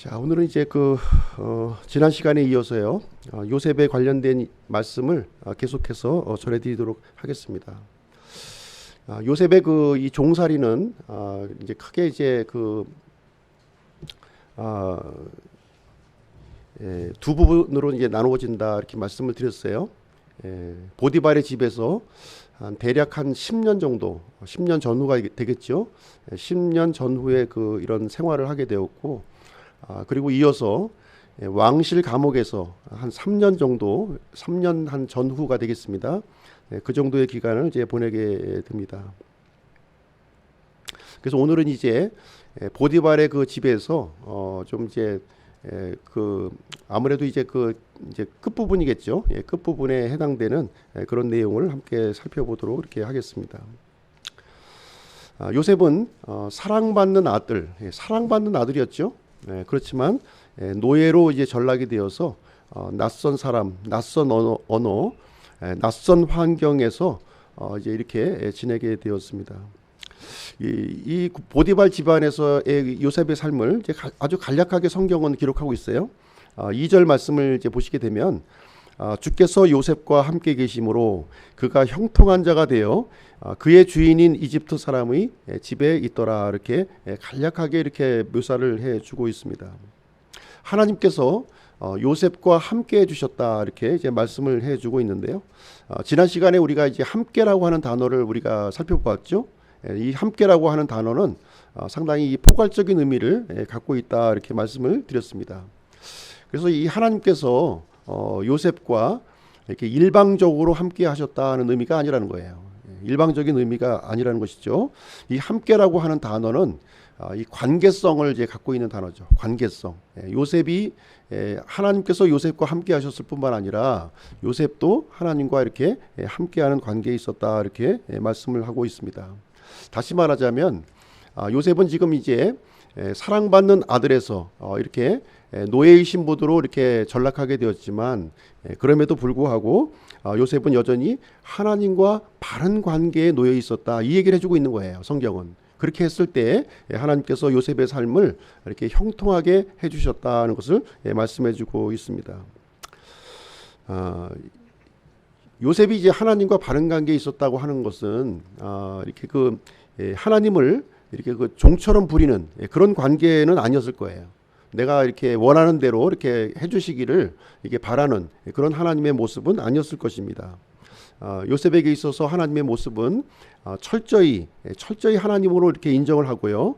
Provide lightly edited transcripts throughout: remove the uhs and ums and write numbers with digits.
자, 오늘은 이제 지난 시간에 이어서요, 요셉에 관련된 말씀을 계속해서 전해드리도록 하겠습니다. 요셉의 이 종살이는 이제 크게 이제 두 부분으로 이제 나누어진다 이렇게 말씀을 드렸어요. 보디발의 집에서 대략 한 10년 정도, 10년 전후가 되겠죠. 10년 전후에 이런 생활을 하게 되었고, 그리고 이어서 왕실 감옥에서 한 3년 정도, 3년 한 전후가 되겠습니다. 그 정도의 기간을 이제 보내게 됩니다. 그래서 오늘은 이제 보디발의 그 집에서 좀 이제 아무래도 이제 이제 끝부분이겠죠. 끝부분에 해당되는 그런 내용을 함께 살펴보도록 이렇게 하겠습니다. 요셉은 사랑받는 아들, 사랑받는 아들이었죠. 그렇지만 노예로 이제 전락이 되어서 낯선 사람, 낯선 언어, 낯선 환경에서 이제 이렇게 지내게 되었습니다. 이 보디발 집안에서의 요셉의 삶을 이제 아주 간략하게 성경은 기록하고 있어요. 2절 말씀을 이제 보시게 되면 주께서 요셉과 함께 계심으로 그가 형통한 자가 되어 그의 주인인 이집트 사람의 집에 있더라. 이렇게 간략하게 이렇게 묘사를 해주고 있습니다. 하나님께서 요셉과 함께 해주셨다 이렇게 이제 말씀을 해주고 있는데요. 지난 시간에 우리가 이제 함께라고 하는 단어를 우리가 살펴보았죠. 이 함께라고 하는 단어는 상당히 포괄적인 의미를 갖고 있다 이렇게 말씀을 드렸습니다. 그래서 이 하나님께서 요셉과 이렇게 일방적으로 함께 하셨다는 의미가 아니라는 거예요. 일방적인 의미가 아니라는 것이죠. 이 함께라고 하는 단어는 이 관계성을 이제 갖고 있는 단어죠. 관계성. 요셉이 하나님께서 요셉과 함께 하셨을 뿐만 아니라 요셉도 하나님과 이렇게 함께하는 관계에 있었다 이렇게 말씀을 하고 있습니다. 다시 말하자면 요셉은 지금 이제 사랑받는 아들에서 이렇게 노예의 신분으로 이렇게 전락하게 되었지만 그럼에도 불구하고 요셉은 여전히 하나님과 바른 관계에 놓여 있었다 이 얘기를 해주고 있는 거예요. 성경은 그렇게 했을 때 하나님께서 요셉의 삶을 이렇게 형통하게 해주셨다는 것을 말씀해주고 있습니다. 요셉이 이제 하나님과 바른 관계에 있었다고 하는 것은 이렇게 하나님을 이렇게 종처럼 부리는 그런 관계는 아니었을 거예요. 내가 이렇게 원하는 대로 이렇게 해주시기를 이게 바라는 그런 하나님의 모습은 아니었을 것입니다. 요셉에게 있어서 하나님의 모습은 철저히 하나님으로 이렇게 인정을 하고요.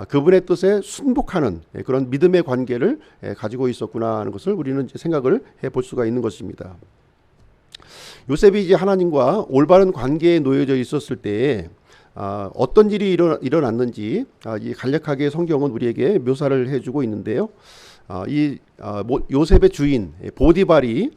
그분의 뜻에 순복하는 그런 믿음의 관계를 가지고 있었구나 하는 것을 우리는 이제 생각을 해볼 수가 있는 것입니다. 요셉이 이제 하나님과 올바른 관계에 놓여져 있었을 때에 어떤 일이 일어났는지 간략하게 성경은 우리에게 묘사를 해주고 있는데요. 요셉의 주인 보디발이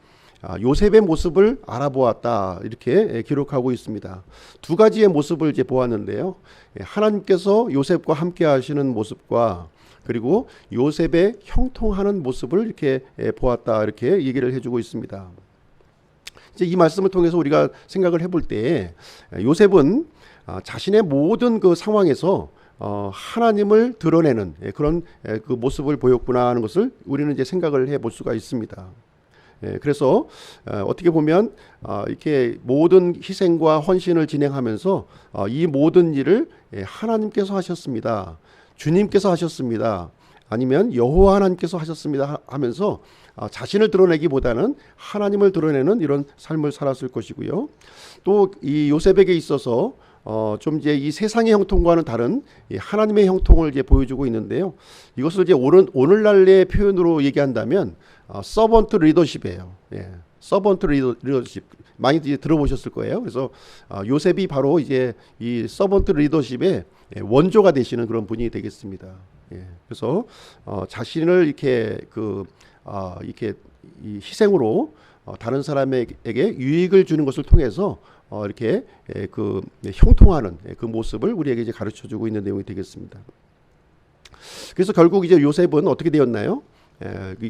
요셉의 모습을 알아보았다 이렇게 기록하고 있습니다. 두 가지의 모습을 이제 보았는데요. 하나님께서 요셉과 함께 하시는 모습과 그리고 요셉의 형통하는 모습을 이렇게 보았다 이렇게 얘기를 해주고 있습니다. 이제 이 말씀을 통해서 우리가 생각을 해볼 때 요셉은 자신의 모든 그 상황에서 하나님을 드러내는 그런 그 모습을 보였구나 하는 것을 우리는 이제 생각을 해볼 수가 있습니다. 그래서 어떻게 보면 이렇게 모든 희생과 헌신을 진행하면서 이 모든 일을 하나님께서 하셨습니다. 주님께서 하셨습니다. 아니면 여호와 하나님께서 하셨습니다 하면서 자신을 드러내기보다는 하나님을 드러내는 이런 삶을 살았을 것이고요. 또 이 요셉에게 있어서 좀 이제 이 세상의 형통과는 다른 하나님의 형통을 이제 보여주고 있는데요. 이것을 이제 오늘날의 표현으로 얘기한다면 서번트 리더십이에요. 서번트 리더십 많이 이제 들어보셨을 거예요. 그래서 요셉이 바로 이제 이 서번트 리더십의 원조가 되시는 그런 분이 되겠습니다. 그래서 자신을 이렇게 이렇게 이 희생으로 다른 사람에게 유익을 주는 것을 통해서 이렇게 형통하는 그 모습을 우리에게 이제 가르쳐주고 있는 내용이 되겠습니다. 그래서 결국 이제 요셉은 어떻게 되었나요?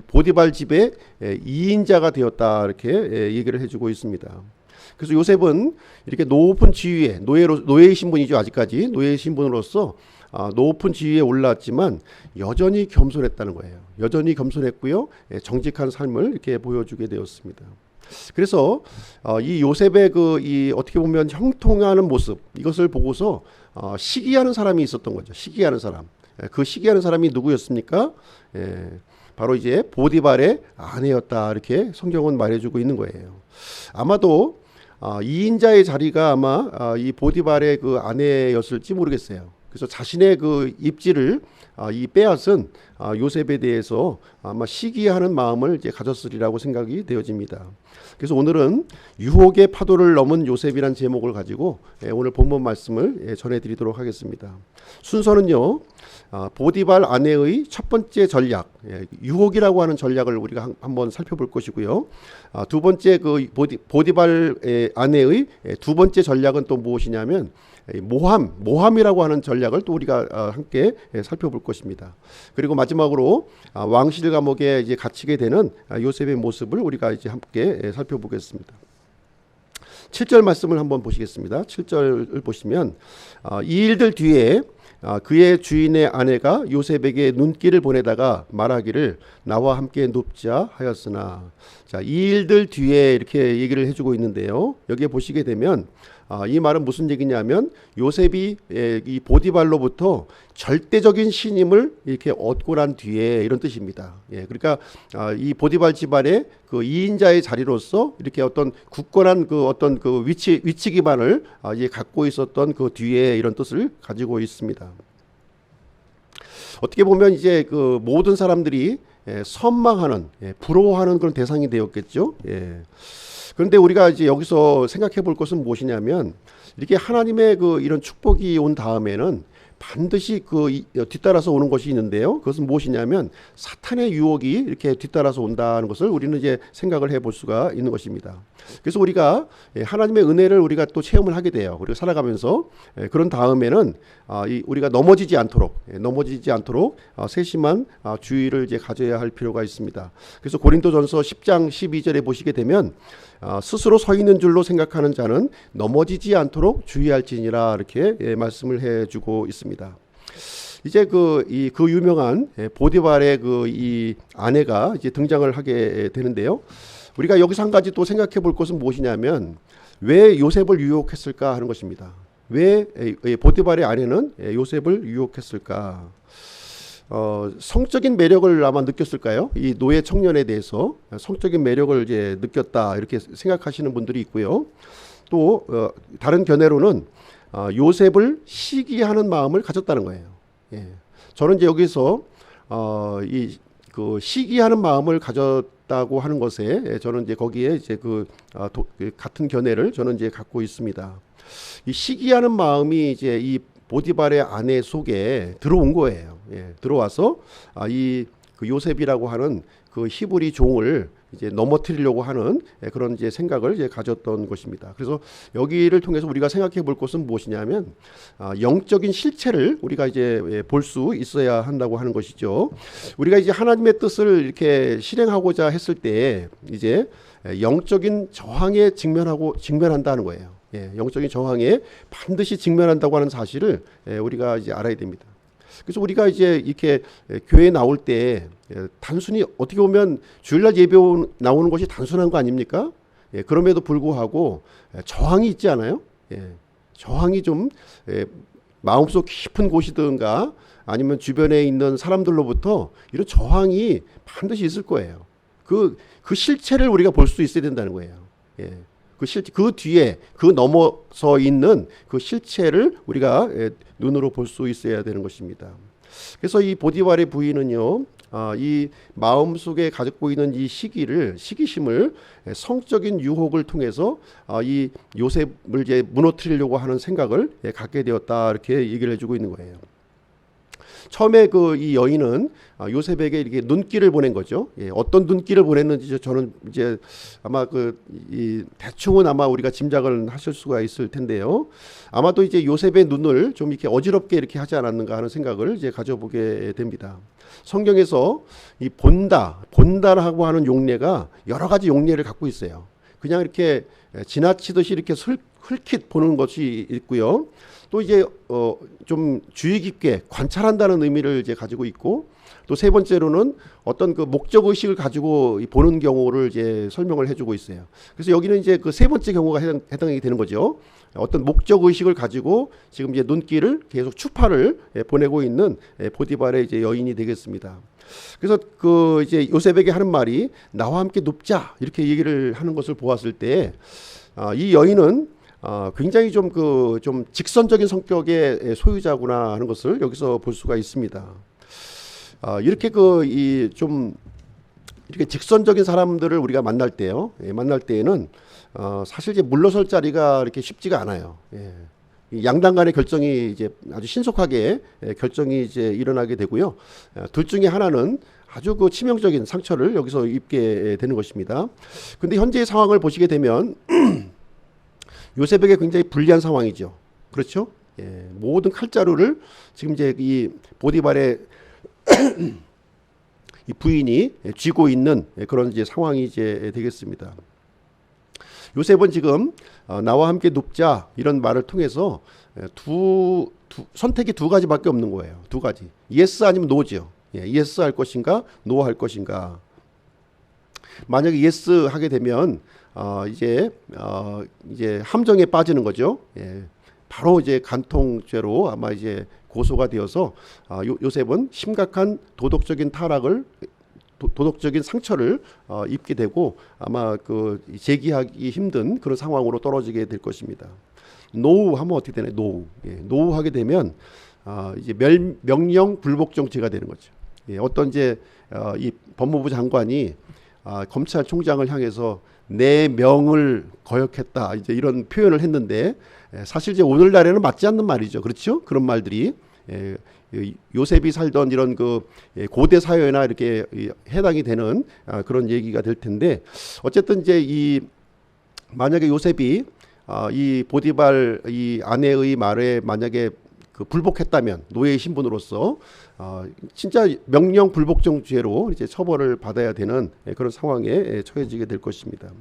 보디발 집의 2인자가 되었다 이렇게 얘기를 해주고 있습니다. 그래서 요셉은 이렇게 높은 지위에 노예의 신분이죠. 아직까지 노예의 신분으로서 높은 지위에 올랐지만 여전히 겸손했다는 거예요. 여전히 겸손했고요. 정직한 삶을 이렇게 보여주게 되었습니다. 그래서 이 요셉의 이 어떻게 보면 형통하는 모습, 이것을 보고서 시기하는 사람이 있었던 거죠. 시기하는 사람. 그 시기하는 사람이 누구였습니까? 바로 이제 보디발의 아내였다, 이렇게 성경은 말해주고 있는 거예요. 아마도 2인자의 자리가 아마 이 보디발의 그 아내였을지 모르겠어요. 그래서 자신의 그 입지를 이 빼앗은 요셉에 대해서 아마 시기하는 마음을 이제 가졌으리라고 생각이 되어집니다. 그래서 오늘은 유혹의 파도를 넘은 요셉이란 제목을 가지고 오늘 본문 말씀을 전해드리도록 하겠습니다. 순서는요, 보디발 아내의 첫 번째 전략, 유혹이라고 하는 전략을 우리가 한번 살펴볼 것이고요. 두 번째 그 보디발 아내의 두 번째 전략은 또 무엇이냐면 모함이라고 하는 전략을 또 우리가 함께 살펴볼 것입니다. 그리고 마지막으로 왕실 감옥에 이제 갇히게 되는 요셉의 모습을 우리가 이제 함께 살펴보겠습니다. 7절 말씀을 한번 보시겠습니다. 7절을 보시면 이 일들 뒤에 그의 주인의 아내가 요셉에게 눈길을 보내다가 말하기를 나와 함께 눕자 하였으나, 자, 이 일들 뒤에 이렇게 얘기를 해주고 있는데요. 여기에 보시게 되면 이 말은 무슨 얘기냐면 요셉이 이 보디발로부터 절대적인 신임을 이렇게 얻고 난 뒤에 이런 뜻입니다. 그러니까 이 보디발 집안의 그 2인자의 자리로서 이렇게 어떤 굳건한 그 어떤 그 위치 기반을 이제 갖고 있었던 그 뒤에 이런 뜻을 가지고 있습니다. 어떻게 보면 이제 그 모든 사람들이 선망하는, 부러워하는 그런 대상이 되었겠죠. 그런데 우리가 이제 여기서 생각해 볼 것은 무엇이냐면, 이렇게 하나님의 그 이런 축복이 온 다음에는 반드시 그 뒤따라서 오는 것이 있는데요. 그것은 무엇이냐면 사탄의 유혹이 이렇게 뒤따라서 온다는 것을 우리는 이제 생각을 해볼 수가 있는 것입니다. 그래서 우리가 하나님의 은혜를 우리가 또 체험을 하게 돼요. 우리가 살아가면서 그런 다음에는 우리가 넘어지지 않도록 세심한 주의를 이제 가져야 할 필요가 있습니다. 그래서 고린도전서 10장 12절에 보시게 되면 스스로 서 있는 줄로 생각하는 자는 넘어지지 않도록 주의할지니라, 이렇게 말씀을 해주고 있습니다. 이제 그 유명한 보디발의 이 아내가 이제 등장을 하게 되는데요. 우리가 여기서 한 가지 또 생각해 볼 것은 무엇이냐면, 왜 요셉을 유혹했을까 하는 것입니다. 왜 보디발의 아내는 요셉을 유혹했을까? 성적인 매력을 아마 느꼈을까요? 이 노예 청년에 대해서 성적인 매력을 이제 느꼈다, 이렇게 생각하시는 분들이 있고요. 또 다른 견해로는 요셉을 시기하는 마음을 가졌다는 거예요. 저는 이제 여기서 그 시기하는 마음을 가졌다고 하는 것에 저는 이제 거기에 이제 그 같은 견해를 저는 이제 갖고 있습니다. 이 시기하는 마음이 이제 이 보디발의 아내 속에 들어온 거예요. 들어와서 그 요셉이라고 하는 그 히브리 종을 이제 넘어뜨리려고 하는 그런 이제 생각을 이제 가졌던 것입니다. 그래서 여기를 통해서 우리가 생각해 볼 것은 무엇이냐면 영적인 실체를 우리가 이제 볼 수 있어야 한다고 하는 것이죠. 우리가 이제 하나님의 뜻을 이렇게 실행하고자 했을 때 이제 영적인 저항에 직면한다는 거예요. 영적인 저항에 반드시 직면한다고 하는 사실을 우리가 이제 알아야 됩니다. 그래서 우리가 이제 이렇게 교회에 나올 때 단순히 어떻게 보면 주일날 예배 나오는 것이 단순한 거 아닙니까? 그럼에도 불구하고 저항이 있지 않아요? 저항이 좀 마음속 깊은 곳이든가 아니면 주변에 있는 사람들로부터 이런 저항이 반드시 있을 거예요. 그 실체를 우리가 볼 수 있어야 된다는 거예요. 그 뒤에 그 넘어서 있는 그 실체를 우리가 눈으로 볼 수 있어야 되는 것입니다. 그래서 이 보디발의 부인은요, 이 마음속에 가지고 있는 이 시기심을 성적인 유혹을 통해서 이 요셉을 이제 무너뜨리려고 하는 생각을 갖게 되었다, 이렇게 얘기를 해주고 있는 거예요. 처음에 이 여인은 요셉에게 이렇게 눈길을 보낸 거죠. 어떤 눈길을 보냈는지 저는 이제 아마 대충은 아마 우리가 짐작을 하실 수가 있을 텐데요. 아마도 이제 요셉의 눈을 좀 이렇게 어지럽게 이렇게 하지 않았는가 하는 생각을 이제 가져보게 됩니다. 성경에서 이 본다라고 하는 용례가 여러 가지 용례를 갖고 있어요. 그냥 이렇게 지나치듯이 이렇게 흘낏 보는 것이 있고요. 또 이제 좀 주의 깊게 관찰한다는 의미를 이제 가지고 있고, 또 세 번째로는 어떤 그 목적 의식을 가지고 보는 경우를 이제 설명을 해주고 있어요. 그래서 여기는 이제 그 세 번째 경우가 해당이 되는 거죠. 어떤 목적 의식을 가지고 지금 이제 눈길을 계속 추파를 보내고 있는 보디발의 이제 여인이 되겠습니다. 그래서 그 이제 요셉에게 하는 말이 나와 함께 눕자 이렇게 얘기를 하는 것을 보았을 때, 이 여인은 굉장히 좀 직선적인 성격의 소유자구나 하는 것을 여기서 볼 수가 있습니다. 이렇게 좀 이렇게 직선적인 사람들을 우리가 만날 때요, 만날 때에는 사실 이제 물러설 자리가 이렇게 쉽지가 않아요. 이 양당 간의 결정이 이제 아주 신속하게 결정이 이제 일어나게 되고요. 둘 중에 하나는 아주 그 치명적인 상처를 여기서 입게 되는 것입니다. 근데 현재의 상황을 보시게 되면 요셉에게 굉장히 불리한 상황이죠. 그렇죠? 모든 칼자루를 지금 이제 이 보디발의 이 부인이 쥐고 있는 그런 이제 상황이 이제 되겠습니다. 요셉은 지금 나와 함께 눕자 이런 말을 통해서 선택이 두 가지밖에 없는 거예요. 두 가지. 예스 아니면 노죠. 예스 할 것인가, 노 할 것인가. 만약에 예스 하게 되면 이제 함정에 빠지는 거죠. 바로 이제 간통죄로 아마 이제 고소가 되어서 요셉은 심각한 도덕적인 타락을, 도덕적인 상처를 입게 되고 아마 그 재기하기 힘든 그런 상황으로 떨어지게 될 것입니다. 노우 하면 어떻게 되나요? 노우. 노우 하게 되면 이제 명령 불복종죄가 되는 거죠. 어떤 이제 이 법무부 장관이 검찰총장을 향해서 내 명을 거역했다 이제 이런 표현을 했는데, 사실 이제 오늘날에는 맞지 않는 말이죠. 그렇죠? 그런 말들이 요셉이 살던 이런 그 고대 사회나 이렇게 해당이 되는 그런 얘기가 될 텐데, 어쨌든 이제 만약에 요셉이 이 보디발 이 아내의 말에 만약에 그 불복했다면 노예의 신분으로서 진짜 명령 불복종죄로 이제 처벌을 받아야 되는 그런 상황에 처해지게 될 것입니다.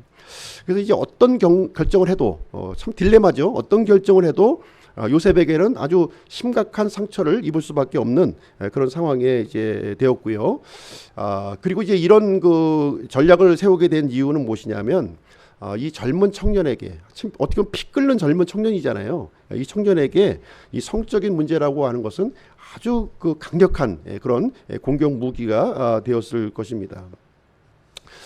그래서 이제 어떤 결정을 해도 참 딜레마죠. 어떤 결정을 해도 요셉에게는 아주 심각한 상처를 입을 수밖에 없는 그런 상황에 이제 되었고요. 그리고 이제 이런 그 전략을 세우게 된 이유는 무엇이냐면, 이 젊은 청년에게, 어떻게 보면 피 끓는 젊은 청년이잖아요. 이 청년에게 이 성적인 문제라고 하는 것은 아주 그 강력한 그런 공격 무기가 되었을 것입니다.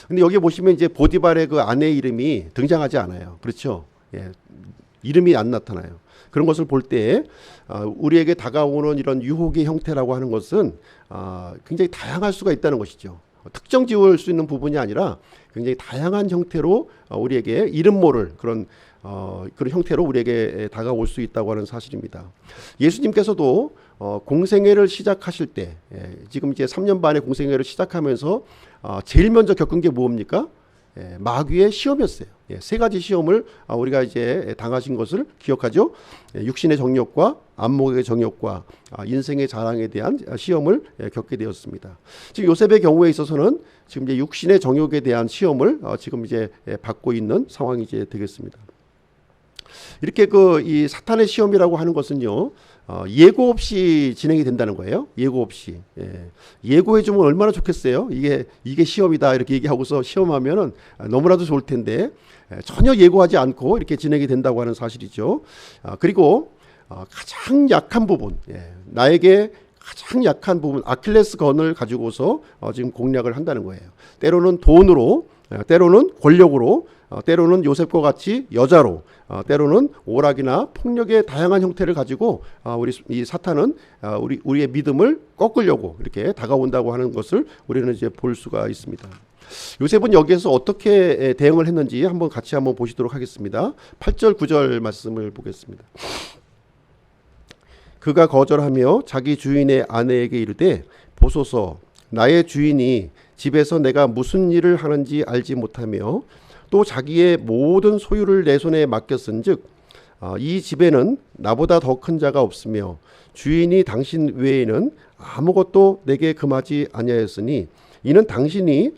근데 여기 보시면 이제 보디발의 그 아내 이름이 등장하지 않아요. 그렇죠? 이름이 안 나타나요. 그런 것을 볼 때 우리에게 다가오는 이런 유혹의 형태라고 하는 것은 굉장히 다양할 수가 있다는 것이죠. 특정 지을 수 있는 부분이 아니라 굉장히 다양한 형태로 우리에게 이름 모를 그런 형태로 우리에게 다가올 수 있다고 하는 사실입니다. 예수님께서도 공생애를 시작하실 때, 지금 이제 3년 반의 공생애를 시작하면서 제일 먼저 겪은 게 뭡니까? 마귀의 시험이었어요. 세 가지 시험을 우리가 이제 당하신 것을 기억하죠. 육신의 정욕과 안목의 정욕과 인생의 자랑에 대한 시험을 겪게 되었습니다. 지금 요셉의 경우에 있어서는 지금 이제 육신의 정욕에 대한 시험을 지금 이제 받고 있는 상황이 이제 되겠습니다. 이렇게 이 사탄의 시험이라고 하는 것은요, 예고 없이 진행이 된다는 거예요. 예고 없이. 예고해 주면 얼마나 좋겠어요. 이게 시험이다 이렇게 얘기하고서 시험하면은 너무나도 좋을 텐데, 전혀 예고하지 않고 이렇게 진행이 된다고 하는 사실이죠. 그리고 가장 약한 부분, 나에게 가장 약한 부분, 아킬레스건을 가지고서 지금 공략을 한다는 거예요. 때로는 돈으로, 때로는 권력으로, 때로는 요셉과 같이 여자로, 때로는 오락이나 폭력의 다양한 형태를 가지고 이 사탄은 우리의 믿음을 꺾으려고 이렇게 다가온다고 하는 것을 우리는 이제 볼 수가 있습니다. 요셉은 여기에서 어떻게 대응을 했는지 같이 한번 보시도록 하겠습니다. 8절 9절 말씀을 보겠습니다. 그가 거절하며 자기 주인의 아내에게 이르되, 보소서, 나의 주인이 집에서 내가 무슨 일을 하는지 알지 못하며 또 자기의 모든 소유를 내 손에 맡겼은즉 이 집에는 나보다 더 큰 자가 없으며 주인이 당신 외에는 아무것도 내게 금하지 아니하였으니 이는 당신이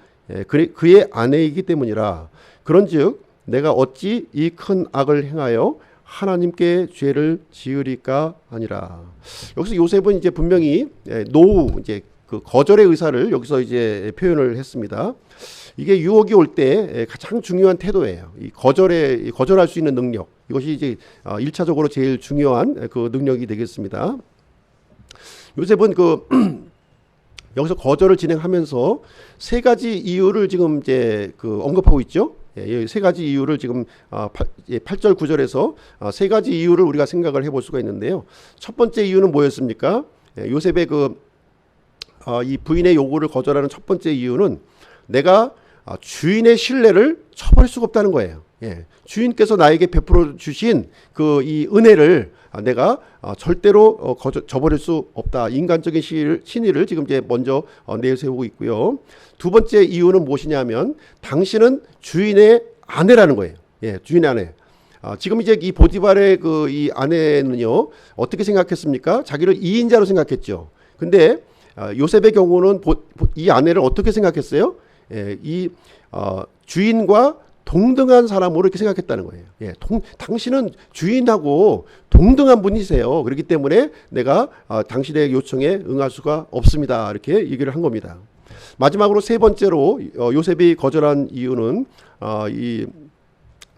그의 아내이기 때문이라. 그런즉 내가 어찌 이 큰 악을 행하여 하나님께 죄를 지으리까 아니라. 여기서 요셉은 이제 분명히 노후 이제 그 거절의 의사를 여기서 이제 표현을 했습니다. 이게 유혹이 올 때 가장 중요한 태도예요. 이 거절할 수 있는 능력. 이것이 이제 1차적으로 제일 중요한 그 능력이 되겠습니다. 요셉은 여기서 거절을 진행하면서 세 가지 이유를 지금 이제 언급하고 있죠. 세 가지 이유를 지금 8절 9절에서 세 가지 이유를 우리가 생각을 해볼 수가 있는데요. 첫 번째 이유는 뭐였습니까? 요셉의 이 부인의 요구를 거절하는 첫 번째 이유는 내가 주인의 신뢰를 저버릴 수가 없다는 거예요. 주인께서 나에게 베풀어 주신 이 은혜를 내가 절대로 저버릴 수 없다. 인간적인 신의를 지금 이제 먼저 내세우고 있고요. 두 번째 이유는 무엇이냐면 당신은 주인의 아내라는 거예요. 주인의 아내. 지금 이제 이 보디발의 이 아내는요 어떻게 생각했습니까? 자기를 이인자로 생각했죠. 근데 요셉의 경우는 이 아내를 어떻게 생각했어요? 이 주인과 동등한 사람으로 이렇게 생각했다는 거예요. 당신은 주인하고 동등한 분이세요. 그렇기 때문에 내가 당신의 요청에 응할 수가 없습니다. 이렇게 얘기를 한 겁니다. 마지막으로 세 번째로 요셉이 거절한 이유는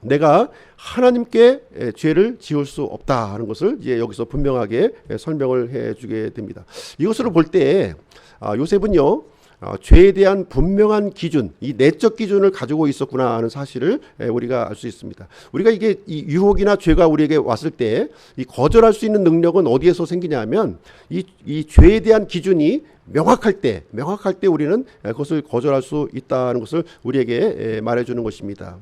내가 하나님께 죄를 지을 수 없다 하는 것을 이제 여기서 분명하게 설명을 해주게 됩니다. 이것으로 볼 때 요셉은요 죄에 대한 분명한 기준, 이 내적 기준을 가지고 있었구나 하는 사실을 우리가 알 수 있습니다. 우리가 이게 이 유혹이나 죄가 우리에게 왔을 때 이 거절할 수 있는 능력은 어디에서 생기냐면 이 죄에 대한 기준이 명확할 때 우리는 그것을 거절할 수 있다는 것을 우리에게 말해주는 것입니다.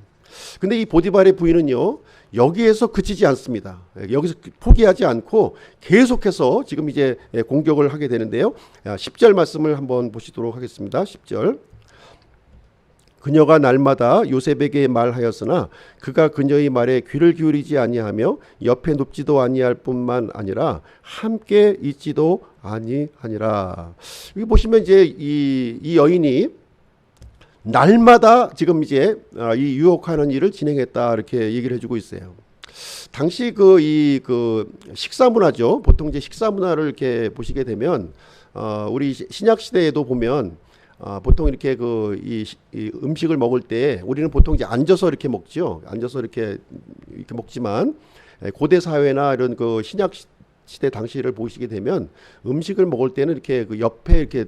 근데 이 보디발의 부인은요 여기에서 그치지 않습니다. 여기서 포기하지 않고 계속해서 지금 이제 공격을 하게 되는데요. 10절 말씀을 한번 보시도록 하겠습니다. 10절. 그녀가 날마다 요셉에게 말하였으나 그가 그녀의 말에 귀를 기울이지 아니하며 옆에 눕지도 아니할 뿐만 아니라 함께 있지도 아니하니라. 여기 보시면 이제 이 여인이 날마다 지금 이제 이 유혹하는 일을 진행했다 이렇게 얘기를 해주고 있어요. 당시 식사 문화죠. 보통 이제 식사 문화를 이렇게 보시게 되면 우리 신약 시대에도 보면 보통 이렇게 이 음식을 먹을 때 우리는 보통 이제 앉아서 이렇게 먹죠. 앉아서 이렇게 먹지만 고대 사회나 이런 신약 시대 당시를 보시게 되면 음식을 먹을 때는 이렇게 옆에 이렇게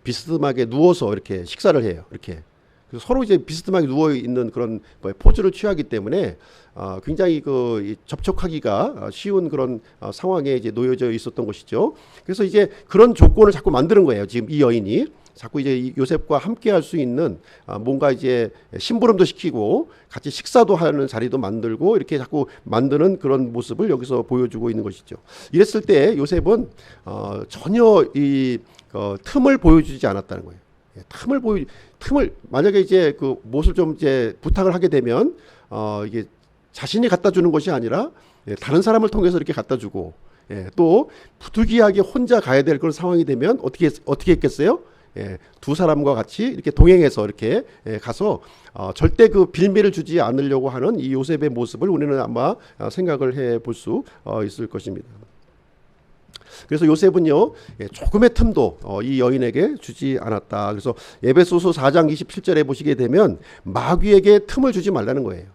비스듬하게 누워서 이렇게 식사를 해요. 이렇게 서로 이제 비스듬하게 누워 있는 그런 포즈를 취하기 때문에 굉장히 접촉하기가 쉬운 그런 상황에 이제 놓여져 있었던 것이죠. 그래서 이제 그런 조건을 자꾸 만드는 거예요. 지금 이 여인이 자꾸 이제 요셉과 함께 할 수 있는 뭔가 이제 심부름도 시키고 같이 식사도 하는 자리도 만들고 이렇게 자꾸 만드는 그런 모습을 여기서 보여주고 있는 것이죠. 이랬을 때 요셉은 전혀 틈을 보여주지 않았다는 거예요. 틈을 만약에 이제 무엇을 좀 이제 부탁을 하게 되면 이게 자신이 갖다 주는 것이 아니라 다른 사람을 통해서 이렇게 갖다 주고 또 부득이하게 혼자 가야 될 그런 상황이 되면 어떻게 했겠어요? 두 사람과 같이 이렇게 동행해서 이렇게 가서 절대 빌미를 주지 않으려고 하는 이 요셉의 모습을 우리는 아마 생각을 해볼 수 있을 것입니다. 그래서 요셉은요 조금의 틈도 이 여인에게 주지 않았다. 그래서 에베소서 4장 27절에 보시게 되면 마귀에게 틈을 주지 말라는 거예요.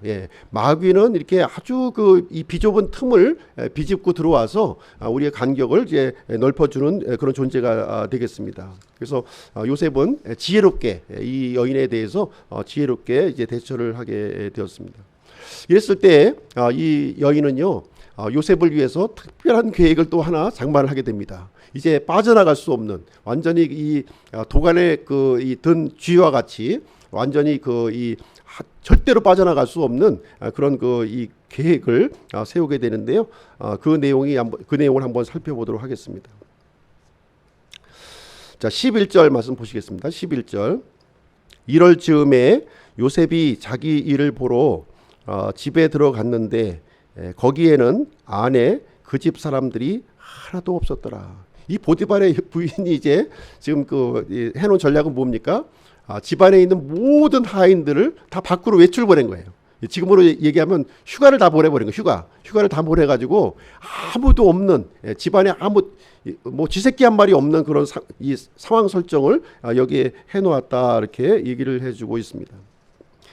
마귀는 이렇게 아주 이 비좁은 틈을 비집고 들어와서 우리의 간격을 이제 넓혀주는 그런 존재가 되겠습니다. 그래서 요셉은 지혜롭게 이 여인에 대해서 지혜롭게 이제 대처를 하게 되었습니다. 이랬을 때 이 여인은요 요셉을 위해서 특별한 계획을 또 하나 장만을 하게 됩니다. 이제 빠져나갈 수 없는 완전히 이 도간에 이 든 쥐와 같이 완전히 이 절대로 빠져나갈 수 없는 그런 이 계획을 세우게 되는데요. 그 내용을 한번 살펴보도록 하겠습니다. 자, 11절 말씀 보시겠습니다. 11절. 이럴 즈음에 요셉이 자기 일을 보러 집에 들어갔는데 거기에는 안에 그 집 사람들이 하나도 없었더라. 이 보디발의 부인이 이제 지금 해놓은 전략은 뭡니까? 집안에 있는 모든 하인들을 다 밖으로 외출 보낸 거예요. 지금으로 얘기하면 휴가를 다 보내버린 거예요. 휴가를 다 보내가지고 아무도 없는 집안에 아무 뭐 쥐새끼 한 마리 없는 그런 이 상황 설정을 여기에 해놓았다 이렇게 얘기를 해주고 있습니다.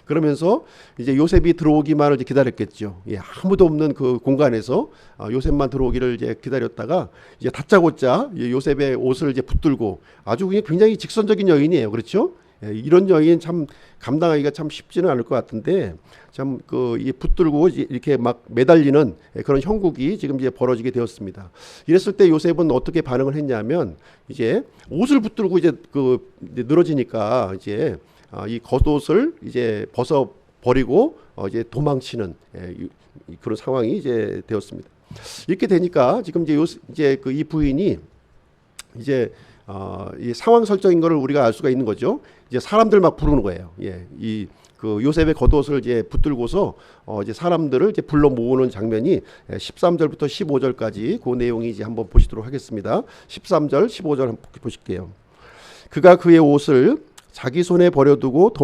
그러면서 이제 요셉이 들어오기만을 이제 기다렸겠죠. 아무도 없는 그 공간에서 요셉만 들어오기를 이제 기다렸다가 이제 다짜고짜 요셉의 옷을 이제 붙들고 아주 그냥 굉장히 직선적인 여인이에요. 그렇죠? 이런 여인 참 감당하기가 참 쉽지는 않을 것 같은데 참 그 이 붙들고 이렇게 막 매달리는 그런 형국이 지금 이제 벌어지게 되었습니다. 이랬을 때 요셉은 어떻게 반응을 했냐면 이제 옷을 붙들고 이제 그 늘어지니까 이제 이 겉옷을 이제 벗어 버리고 이제 도망치는 그런 상황이 이제 되었습니다. 이렇게 되니까 지금 이제 그 이 부인이 이제 이 상황 설정인 것을 우리가 알 수가 있는 거죠. 이제 사람들 막 부르는 거예요. 이 그 요셉의 겉옷을 이제 붙들고서 이제 사람들을 이제 불러 모으는 장면이 13절부터 15절까지 그 내용이 이제 한번 보시도록 하겠습니다. 13절, 15절 한번 보실게요. 그가 그의 옷을 자기 손에 버려두고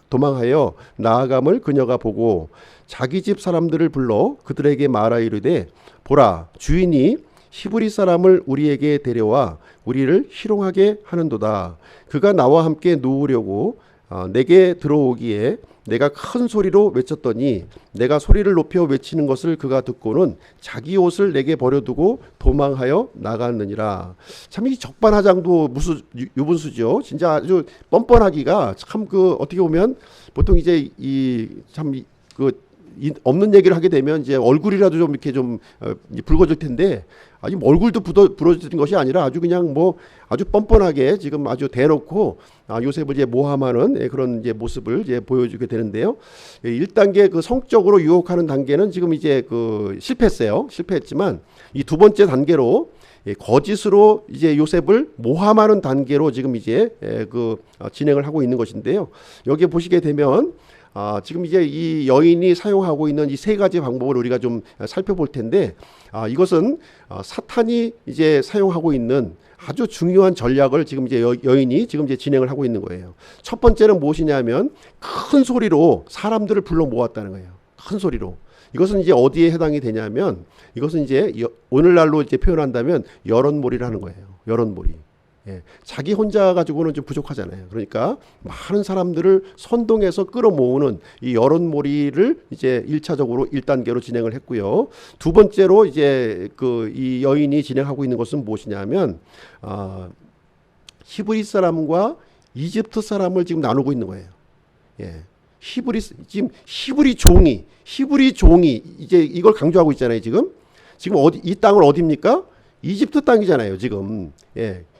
도망하여 나아감을 그녀가 보고 자기 집 사람들을 불러 그들에게 말하 이르되 보라 주인이 히브리 사람을 우리에게 데려와 우리를 희롱하게 하는도다. 그가 나와 함께 누우려고 내게 들어오기에 내가 큰 소리로 외쳤더니 내가 소리를 높여 외치는 것을 그가 듣고는 자기 옷을 내게 버려두고 도망하여 나갔느니라. 참 이 적반하장도 유분수죠. 진짜 아주 뻔뻔하기가 참 그 어떻게 보면 보통 이제 이 참 그 없는 얘기를 하게 되면 이제 얼굴이라도 좀 이렇게 좀 붉어질 텐데 아직 얼굴도 부러지는 것이 아니라 아주 그냥 뭐 아주 뻔뻔하게 지금 아주 대놓고 요셉을 이제 모함하는 그런 이제 모습을 이제 보여주게 되는데요. 1단계 그 성적으로 유혹하는 단계는 지금 이제 그 실패했지만 이 두 번째 단계로 거짓으로 이제 요셉을 모함하는 단계로 지금 이제 그 진행을 하고 있는 것인데요. 여기에 보시게 되면 지금 이제 이 여인이 사용하고 있는 이 세 가지 방법을 우리가 좀 살펴볼 텐데 이것은 사탄이 이제 사용하고 있는 아주 중요한 전략을 지금 이제 여인이 지금 이제 진행을 하고 있는 거예요. 첫 번째는 무엇이냐면 큰 소리로 사람들을 불러 모았다는 거예요. 큰 소리로. 이것은 이제 어디에 해당이 되냐면 이것은 이제 오늘날로 이제 표현한다면 여론몰이를 하는 거예요. 여론몰이. 자기 혼자 가지고는 좀 부족하잖아요. 그러니까 많은 사람들을 선동해서 끌어모으는 이 여론몰이를 이제 1차적으로 1단계로 진행을 했고요. 두 번째로 이제 그 이 여인이 진행하고 있는 것은 무엇이냐면 히브리 사람과 이집트 사람을 지금 나누고 있는 거예요. 지금 히브리 종이 이제 이걸 강조하고 있잖아요. 지금 이 땅은 어디입니까? 이집트 땅이잖아요. 지금.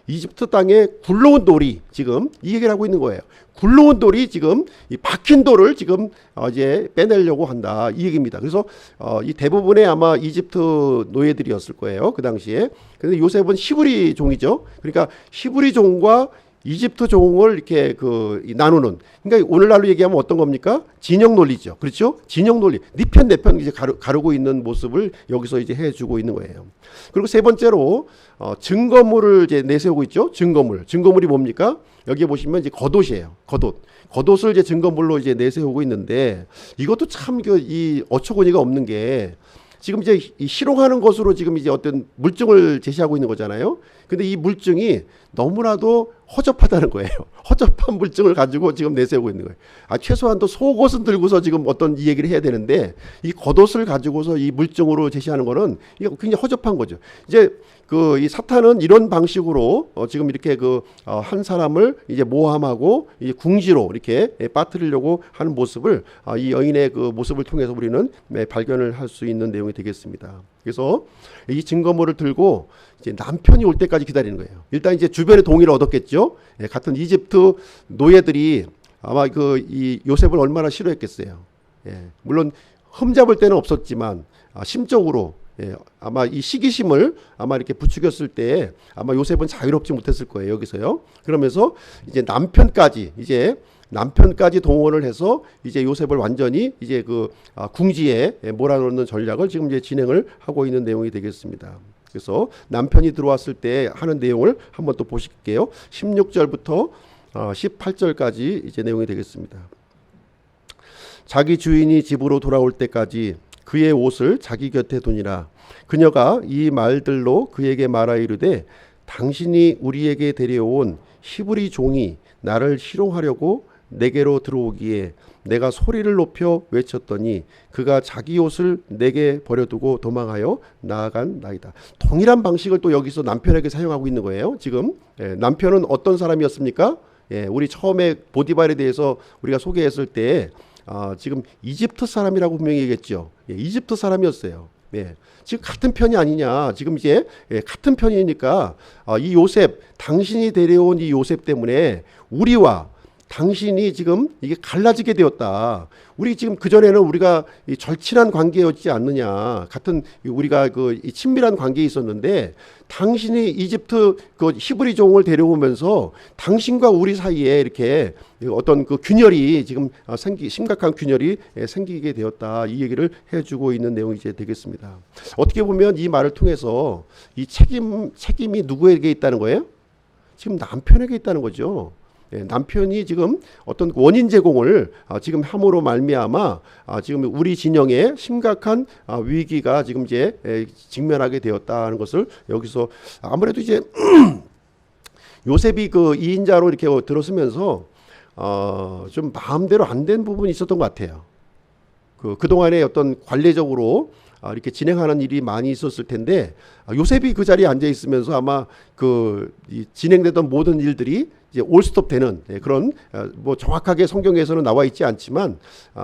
이집트 땅에 굴러온 돌이 지금 이 얘기를 하고 있는 거예요. 굴러온 돌이 지금 이 박힌 돌을 지금 이제 빼내려고 한다 이 얘기입니다. 그래서 이 대부분의 아마 이집트 노예들이었을 거예요. 그 당시에. 그런데 요셉은 히브리 종이죠. 그러니까 히브리 종과 이집트 종을 이렇게 그 나누는, 그러니까 오늘날로 얘기하면 어떤 겁니까? 진영 논리죠. 그렇죠? 진영 논리. 네 편 내 편 이제 가르고 있는 모습을 여기서 이제 해주고 있는 거예요. 그리고 세 번째로 증거물을 이제 내세우고 있죠. 증거물이 뭡니까? 여기 보시면 이제 겉옷이에요. 겉옷을 이제 증거물로 이제 내세우고 있는데 이것도 참 이 어처구니가 없는 게 지금 이제 이 희롱하는 것으로 지금 이제 어떤 물증을 제시하고 있는 거잖아요. 근데 이 물증이 너무나도 허접하다는 거예요. 허접한 물증을 가지고 지금 내세우고 있는 거예요. 최소한 또 속옷은 들고서 지금 어떤 이 얘기를 해야 되는데 이 겉옷을 가지고서 이 물증으로 제시하는 거는 이게 굉장히 허접한 거죠. 이제 그 이 사탄은 이런 방식으로 지금 이렇게 그 한 사람을 이제 모함하고 이 궁지로 이렇게 빠뜨리려고 하는 모습을 이 여인의 그 모습을 통해서 우리는 발견을 할 수 있는 내용이 되겠습니다. 그래서 이 증거물을 들고 이제 남편이 올 때까지 기다리는 거예요. 일단 이제 주변의 동의를 얻었겠죠. 같은 이집트 노예들이 아마 그 이 요셉을 얼마나 싫어했겠어요. 물론 흠잡을 때는 없었지만 심적으로 아마 이 시기심을 아마 이렇게 부추겼을 때 아마 요셉은 자유롭지 못했을 거예요. 여기서요. 그러면서 이제 남편까지 동원을 해서 이제 요셉을 완전히 이제 그 궁지에 몰아넣는 전략을 지금 이제 진행을 하고 있는 내용이 되겠습니다. 그래서 남편이 들어왔을 때 하는 내용을 한번 또 보실게요. 16절부터 18절까지 이제 내용이 되겠습니다. 자기 주인이 집으로 돌아올 때까지 그의 옷을 자기 곁에 두니라. 그녀가 이 말들로 그에게 말하 이르되 당신이 우리에게 데려온 히브리 종이 나를 희롱하려고 내게로 들어오기에 내가 소리를 높여 외쳤더니 그가 자기 옷을 내게 버려두고 도망하여 나아간 나이다. 동일한 방식을 또 여기서 남편에게 사용하고 있는 거예요. 지금 남편은 어떤 사람이었습니까? 우리 처음에 보디발에 대해서 우리가 소개했을 때 지금 이집트 사람이라고 분명히 얘기했죠. 이집트 사람이었어요. 지금 같은 편이 아니냐. 지금 이제 같은 편이니까 이 요셉, 당신이 데려온 이 요셉 때문에 우리와 당신이 지금 이게 갈라지게 되었다. 우리 지금 그전에는 우리가 이 절친한 관계였지 않느냐. 같은 우리가 그 친밀한 관계에 있었는데 당신이 이집트 그 히브리 종을 데려오면서 당신과 우리 사이에 이렇게 어떤 그 균열이 지금 심각한 균열이 생기게 되었다. 이 얘기를 해주고 있는 내용이 이제 되겠습니다. 어떻게 보면 이 말을 통해서 이 책임이 누구에게 있다는 거예요? 지금 남편에게 있다는 거죠. 남편이 지금 어떤 원인 제공을 지금 함으로 말미암아 지금 우리 진영에 심각한 위기가 지금 이제 직면하게 되었다는 것을 여기서 아무래도 이제 요셉이 그 2인자로 이렇게 들어서면서 좀 마음대로 안 된 부분이 있었던 것 같아요. 그동안에 어떤 관례적으로 이렇게 진행하는 일이 많이 있었을 텐데 요셉이 그 자리에 앉아 있으면서 아마 이 진행되던 모든 일들이 이제 올스톱 되는 그런 뭐 정확하게 성경에서는 나와 있지 않지만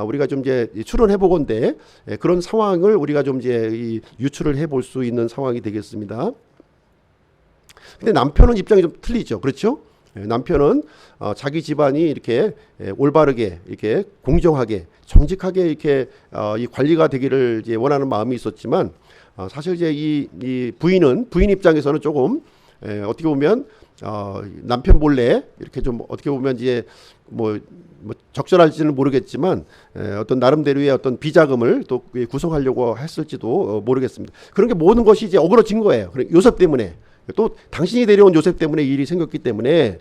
우리가 좀 이제 추론해 보건대 그런 상황을 우리가 좀 이제 유추를 해볼 수 있는 상황이 되겠습니다. 근데 남편은 입장이 좀 틀리죠. 그렇죠? 남편은 자기 집안이 이렇게 올바르게 이렇게 공정하게 정직하게 이렇게 이 관리가 되기를 이제 원하는 마음이 있었지만 사실 이제 이 부인 입장에서는 조금 어떻게 보면 남편 몰래 이렇게 좀 어떻게 보면 이제 뭐 적절할지는 모르겠지만 어떤 나름대로의 어떤 비자금을 또 구성하려고 했을지도 모르겠습니다. 그런 게 모든 것이 이제 어그러진 거예요. 요셉 때문에. 또 당신이 데려온 요셉 때문에 일이 생겼기 때문에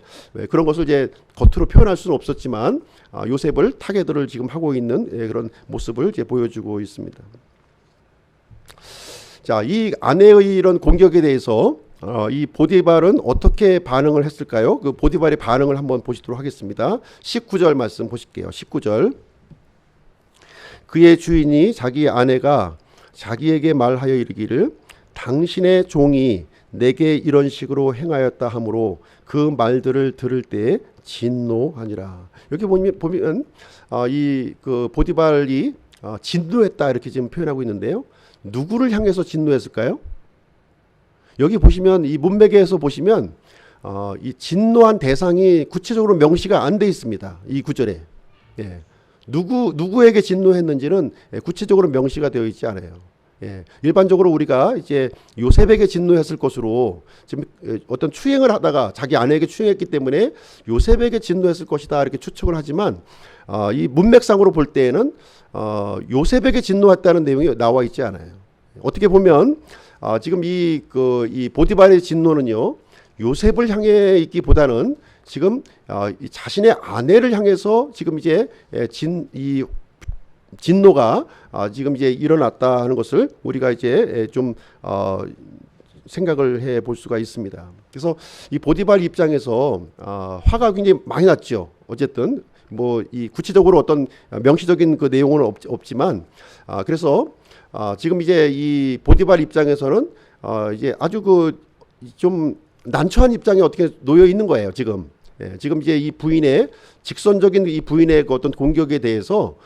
그런 것을 이제 겉으로 표현할 수는 없었지만 요셉을 타겟을 지금 하고 있는 그런 모습을 이제 보여주고 있습니다. 자, 이 아내의 이런 공격에 대해서 이 보디발은 어떻게 반응을 했을까요? 그 보디발의 반응을 한번 보시도록 하겠습니다. 19절 말씀 보실게요. 19절. 그의 주인이 자기 아내가 자기에게 말하여 이르기를 당신의 종이 내게 이런 식으로 행하였다 하므로 그 말들을 들을 때 진노하니라. 여기 보면 이 그 보디발이 진노했다 이렇게 지금 표현하고 있는데요. 누구를 향해서 진노했을까요? 여기 보시면 이 문맥에서 보시면 이 진노한 대상이 구체적으로 명시가 안 돼 있습니다. 이 구절에 누구에게 진노했는지는 구체적으로 명시가 되어 있지 않아요. 일반적으로 우리가 이제 요셉에게 진노했을 것으로 지금 어떤 추행을 하다가 자기 아내에게 추행했기 때문에 요셉에게 진노했을 것이다 이렇게 추측을 하지만 이 문맥상으로 볼 때에는 요셉에게 진노했다는 내용이 나와 있지 않아요. 어떻게 보면 지금 이 보디발의 진노는요 요셉을 향해 있기보다는 지금 자신의 아내를 향해서 지금 이제 진노가 지금 이제 일어났다 하는 것을 우리가 이제 좀 생각을 해 볼 수가 있습니다. 그래서 이 보디발 입장에서 화가 굉장히 많이 났죠. 어쨌든 뭐 이 구체적으로 어떤 명시적인 그 내용은 없지만 그래서 지금 이제 이 보디발 입장에서는 이제 아주 그 좀 난처한 입장에 어떻게 놓여 있는 거예요. 지금 이제 이 부인의 직선적인 이 부인의 그 어떤 공격에 대해서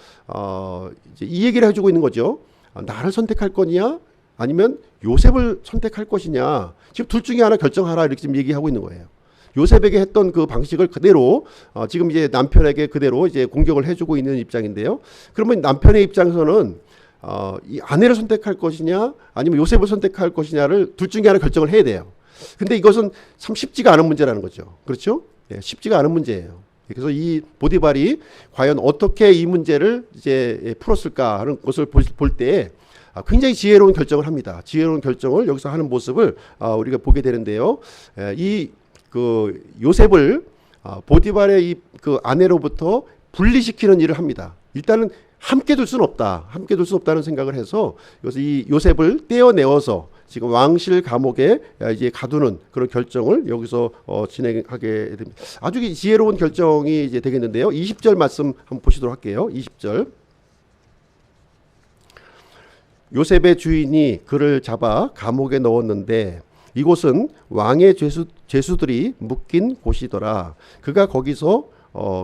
이제 이 얘기를 해주고 있는 거죠. 나를 선택할 거냐 아니면 요셉을 선택할 것이냐. 지금 둘 중에 하나 결정하라 이렇게 지금 얘기하고 있는 거예요. 요셉에게 했던 그 방식을 그대로 지금 이제 남편에게 그대로 이제 공격을 해주고 있는 입장인데요. 그러면 남편의 입장에서는 이 아내를 선택할 것이냐 아니면 요셉을 선택할 것이냐를 둘 중에 하나 결정을 해야 돼요. 근데 이것은 참 쉽지가 않은 문제라는 거죠. 그렇죠? 쉽지가 않은 문제예요. 그래서 이 보디발이 과연 어떻게 이 문제를 이제 풀었을까 하는 것을 볼 때 굉장히 지혜로운 결정을 합니다. 지혜로운 결정을 여기서 하는 모습을 우리가 보게 되는데요. 이 그 요셉을 보디발의 이 그 아내로부터 분리시키는 일을 합니다. 일단은 함께 둘 수는 없다. 함께 둘 수 없다는 생각을 해서 이것을 이 요셉을 떼어내어서 지금 왕실 감옥에 이제 가두는 그런 결정을 여기서 진행하게 됩니다. 아주 지혜로운 결정이 이제 되겠는데요. 20절 말씀 한번 보시도록 할게요. 20절. 요셉의 주인이 그를 잡아 감옥에 넣었는데 이곳은 왕의 죄수들이 묶인 곳이더라. 그가 거기서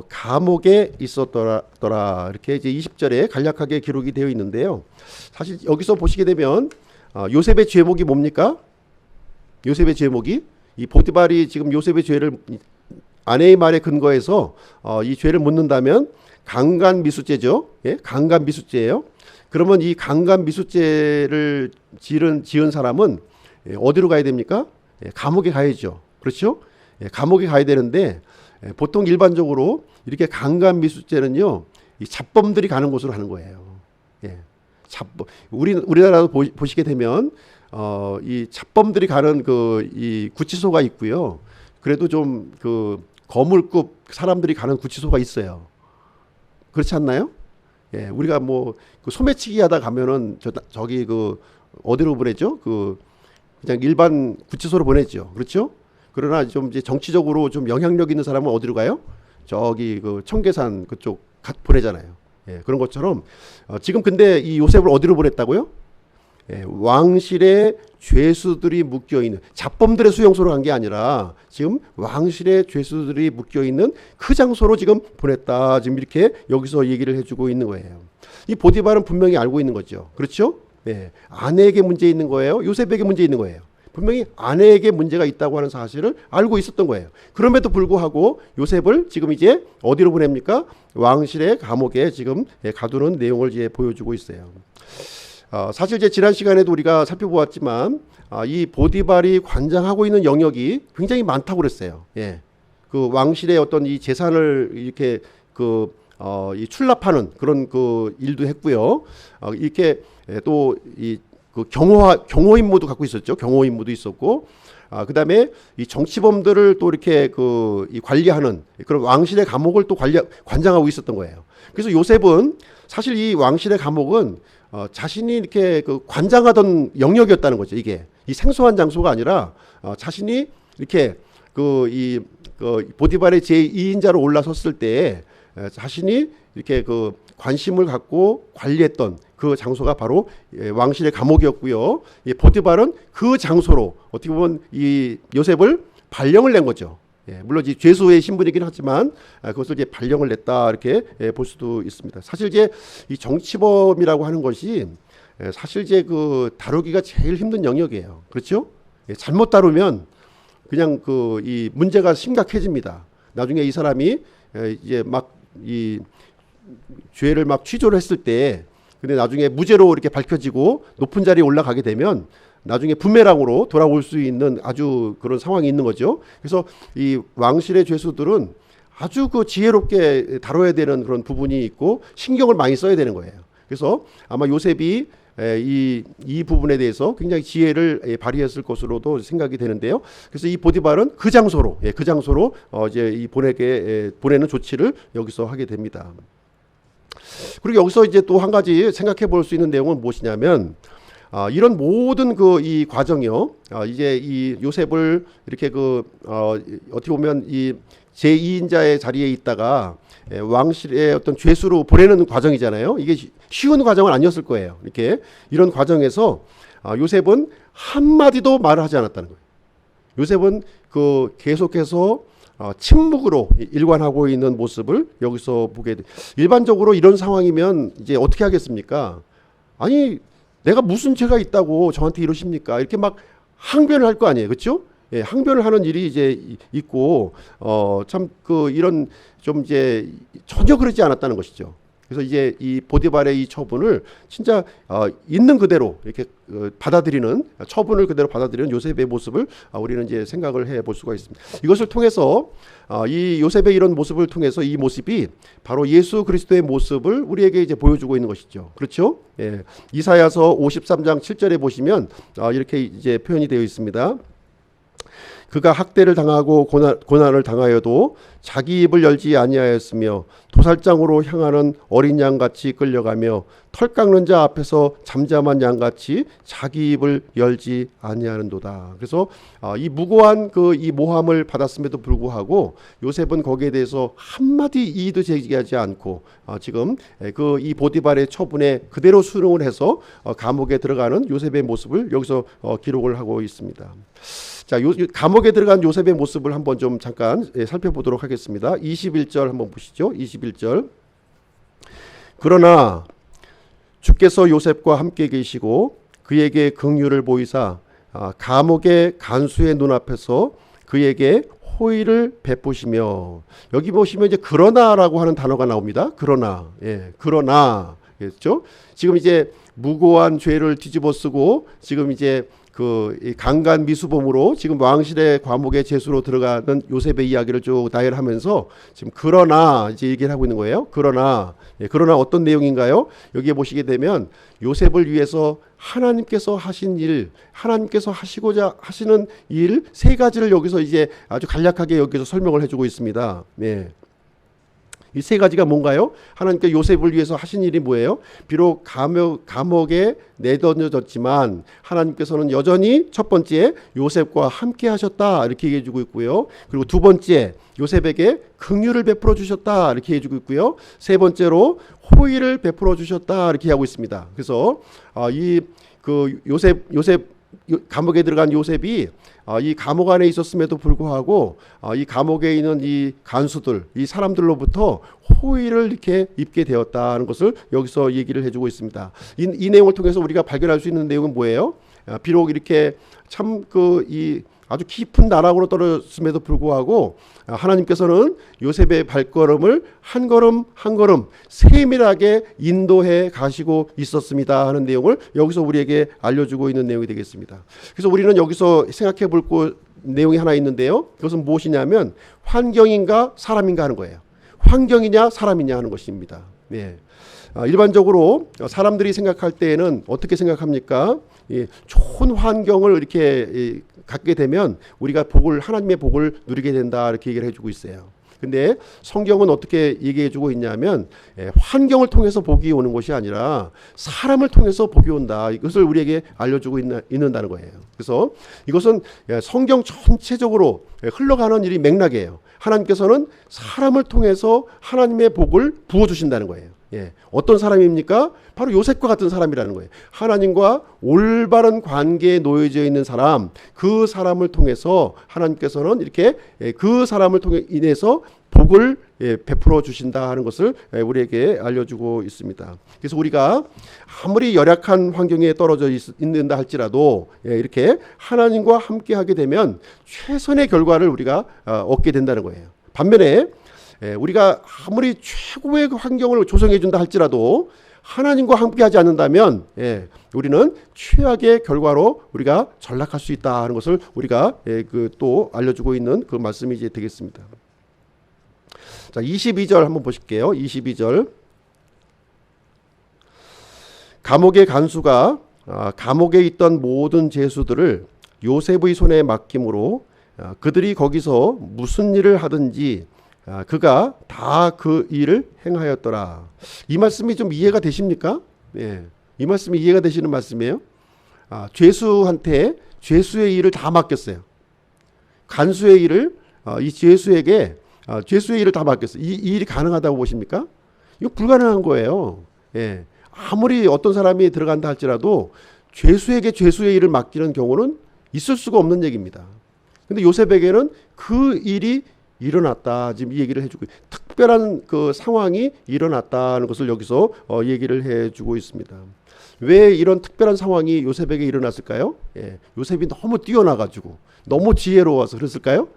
감옥에 있었더라. 이렇게 이제 20절에 간략하게 기록이 되어 있는데요. 사실 여기서 보시게 되면 요셉의 죄목이 뭡니까? 요셉의 죄목이 이 보디발이 지금 요셉의 죄를 아내의 말에 근거해서 이 죄를 묻는다면 강간미수죄죠. 예? 강간미수죄예요. 그러면 이 강간미수죄를 지은 사람은 어디로 가야 됩니까? 감옥에 가야죠. 그렇죠? 감옥에 가야 되는데 보통 일반적으로 이렇게 강간미수죄는요, 이 잡범들이 가는 곳으로 하는 거예요. 잡범. 우리나라도 보시게 되면 이 잡범들이 가는 이 구치소가 있고요. 그래도 좀 그 거물급 사람들이 가는 구치소가 있어요. 그렇지 않나요? 우리가 뭐 그 소매치기 하다 가면은 저기 그 어디로 보내죠? 그냥 일반 구치소로 보내죠. 그렇죠? 그러나 좀 이제 정치적으로 좀 영향력 있는 사람은 어디로 가요? 저기 그 청계산 그쪽 보내잖아요. 그런 것처럼 지금 근데 이 요셉을 어디로 보냈다고요? 왕실의 죄수들이 묶여 있는 잡범들의 수용소로 간 게 아니라 지금 왕실의 죄수들이 묶여 있는 그 장소로 지금 보냈다. 지금 이렇게 여기서 얘기를 해주고 있는 거예요. 이 보디발은 분명히 알고 있는 거죠. 그렇죠? 아내에게 문제 있는 거예요. 요셉에게 문제 있는 거예요. 분명히 아내에게 문제가 있다고 하는 사실을 알고 있었던 거예요. 그럼에도 불구하고 요셉을 지금 이제 어디로 보냅니까? 왕실의 감옥에 지금 가두는 내용을 이제 보여주고 있어요. 사실 이제 지난 시간에도 우리가 살펴보았지만 이 보디발이 관장하고 있는 영역이 굉장히 많다고 그랬어요. 그 왕실의 어떤 이 재산을 이렇게 이 출납하는 그런 그 일도 했고요. 이렇게 또 그 경호 임무도 갖고 있었죠. 경호 임무도 있었고, 그다음에 이 정치범들을 또 이렇게 이 관리하는 그런 왕실의 감옥을 또 관장하고 있었던 거예요. 그래서 요셉은 사실 이 왕실의 감옥은 자신이 이렇게 관장하던 영역이었다는 거죠. 이게 이 생소한 장소가 아니라 자신이 이렇게 이 보디발의 제2인자로 올라섰을 때 자신이 이렇게 관심을 갖고 관리했던 그 장소가 바로 왕실의 감옥이었고요. 이 보디발은 그 장소로 어떻게 보면 이 요셉을 발령을 낸 거죠. 물론 이제 죄수의 신분이긴 하지만 그것을 이제 발령을 냈다 이렇게 볼 수도 있습니다. 사실 이제 이 정치범이라고 하는 것이 사실 이제 다루기가 제일 힘든 영역이에요. 그렇죠? 잘못 다루면 그냥 이 문제가 심각해집니다. 나중에 이 사람이 이제 막 이 죄를 막 취조를 했을 때 근데 나중에 무죄로 이렇게 밝혀지고 높은 자리에 올라가게 되면 나중에 부메랑으로 돌아올 수 있는 아주 그런 상황이 있는 거죠. 그래서 이 왕실의 죄수들은 아주 지혜롭게 다뤄야 되는 그런 부분이 있고 신경을 많이 써야 되는 거예요. 그래서 아마 요셉이 이 부분에 대해서 굉장히 지혜를 발휘했을 것으로도 생각이 되는데요. 그래서 이 보디발은 그 장소로 이제 보내는 조치를 여기서 하게 됩니다. 그리고 여기서 이제 또 한 가지 생각해 볼 수 있는 내용은 무엇이냐면 이런 모든 이 과정이요. 이제 이 요셉을 이렇게 어떻게 보면 이 제2인자의 자리에 있다가 왕실의 어떤 죄수로 보내는 과정이잖아요. 이게 쉬운 과정은 아니었을 거예요. 이렇게 이런 과정에서 요셉은 한마디도 말을 하지 않았다는 거예요. 요셉은 계속해서 침묵으로 일관하고 있는 모습을 여기서 보게 돼. 일반적으로 이런 상황이면 이제 어떻게 하겠습니까? 아니 내가 무슨 죄가 있다고 저한테 이러십니까? 이렇게 막 항변을 할 거 아니에요, 그렇죠? 항변을 하는 일이 이제 있고 참 이런 좀 이제 전혀 그러지 않았다는 것이죠. 그래서 이제 이 보디발의 이 처분을 진짜 있는 그대로 이렇게 받아들이는 처분을 그대로 받아들이는 요셉의 모습을 우리는 이제 생각을 해볼 수가 있습니다. 이것을 통해서 이 요셉의 이런 모습을 통해서 이 모습이 바로 예수 그리스도의 모습을 우리에게 이제 보여주고 있는 것이죠. 그렇죠? 이사야서 53장 7절에 보시면 이렇게 이제 표현이 되어 있습니다. 그가 학대를 당하고 고난을 당하여도 자기 입을 열지 아니하였으며 도살장으로 향하는 어린 양같이 끌려가며 털 깎는 자 앞에서 잠잠한 양같이 자기 입을 열지 아니하는도다. 그래서 이 무고한 이 모함을 받았음에도 불구하고 요셉은 거기에 대해서 한마디 이의도 제기하지 않고 지금 이 보디발의 처분에 그대로 순응을 해서 감옥에 들어가는 요셉의 모습을 여기서 기록을 하고 있습니다. 자, 감옥에 들어간 요셉의 모습을 한번 좀 잠깐 살펴보도록 하겠습니다. 21절 한번 보시죠. 21절. 그러나 주께서 요셉과 함께 계시고 그에게 긍휼을 보이사 감옥의 간수의 눈앞에서 그에게 호의를 베푸시며, 여기 보시면 이제 그러나라고 하는 단어가 나옵니다. 그러나, 그러나, 그렇죠? 지금 이제 무고한 죄를 뒤집어쓰고 지금 이제 이 강간 미수범으로 지금 왕실의 과목의 제수로 들어가는 요셉의 이야기를 쭉 나열하면서 지금 그러나 이제 얘기를 하고 있는 거예요. 그러나 어떤 내용인가요? 여기에 보시게 되면 요셉을 위해서 하나님께서 하신 일, 하나님께서 하시고자 하시는 일 세 가지를 여기서 이제 아주 간략하게 여기서 설명을 해주고 있습니다. 이 세 가지가 뭔가요? 하나님께 요셉을 위해서 하신 일이 뭐예요? 비록 감옥에 내던져졌지만 하나님께서는 여전히 첫 번째 요셉과 함께 하셨다 이렇게 얘기해 주고 있고요. 그리고 두 번째 요셉에게 긍휼을 베풀어 주셨다 이렇게 해주고 있고요. 세 번째로 호의를 베풀어 주셨다 이렇게 하고 있습니다. 그래서 요셉 감옥에 들어간 요셉이 이 감옥 안에 있었음에도 불구하고 이 감옥에 있는 이 간수들, 이 사람들로부터 호의를 이렇게 입게 되었다는 것을 여기서 얘기를 해주고 있습니다. 이 내용을 통해서 우리가 발견할 수 있는 내용은 뭐예요? 비록 이렇게 참 이 아주 깊은 나락으로 떨어졌음에도 불구하고 하나님께서는 요셉의 발걸음을 한 걸음 한 걸음 세밀하게 인도해 가시고 있었습니다 하는 내용을 여기서 우리에게 알려주고 있는 내용이 되겠습니다. 그래서 우리는 여기서 생각해 볼 내용이 하나 있는데요. 그것은 무엇이냐면 환경인가 사람인가 하는 거예요. 환경이냐 사람이냐 하는 것입니다. 일반적으로 사람들이 생각할 때에는 어떻게 생각합니까? 좋은 환경을 이렇게 갖게 되면 우리가 하나님의 복을 누리게 된다 이렇게 얘기를 해주고 있어요. 근데 성경은 어떻게 얘기해주고 있냐면 환경을 통해서 복이 오는 것이 아니라 사람을 통해서 복이 온다. 이것을 우리에게 알려주고 있는다는 거예요. 그래서 이것은 성경 전체적으로 흘러가는 일이 맥락이에요. 하나님께서는 사람을 통해서 하나님의 복을 부어주신다는 거예요. 어떤 사람입니까? 바로 요셉과 같은 사람이라는 거예요. 하나님과 올바른 관계에 놓여져 있는 사람, 그 사람을 통해서 하나님께서는 이렇게 그 사람을 통해 인해서 복을 베풀어 주신다 하는 것을 우리에게 알려주고 있습니다. 그래서 우리가 아무리 열악한 환경에 떨어져 있는다 할지라도 이렇게 하나님과 함께 하게 되면 최선의 결과를 우리가 얻게 된다는 거예요. 반면에 우리가 아무리 최고의 환경을 조성해 준다 할지라도 하나님과 함께 하지 않는다면 우리는 최악의 결과로 우리가 전락할 수 있다 하는 것을 우리가 또 알려주고 있는 그 말씀이 이제 되겠습니다. 자, 22절 한번 보실게요. 22절. 감옥의 간수가 감옥에 있던 모든 죄수들을 요셉의 손에 맡김으로 그들이 거기서 무슨 일을 하든지 그가 다 그 일을 행하였더라. 이 말씀이 좀 이해가 되십니까? 이 말씀이 이해가 되시는 말씀이에요. 죄수한테 죄수의 일을 다 맡겼어요. 간수의 일을 이 죄수에게 죄수의 일을 다 맡겼어요. 이 일이 가능하다고 보십니까? 이거 불가능한 거예요. 아무리 어떤 사람이 들어간다 할지라도 죄수에게 죄수의 일을 맡기는 경우는 있을 수가 없는 얘기입니다. 근데 요셉에게는 그 일이 일어났다. 지금 이 얘기를 해주고 특별한 그 상황이 일어났다는 것을 여기서 얘기를 해주고 있습니다. 왜 이런 특별한 상황이 요셉에게 일어났을까요? 요셉이 너무 뛰어나가지고 너무 지혜로워서 그랬을까요?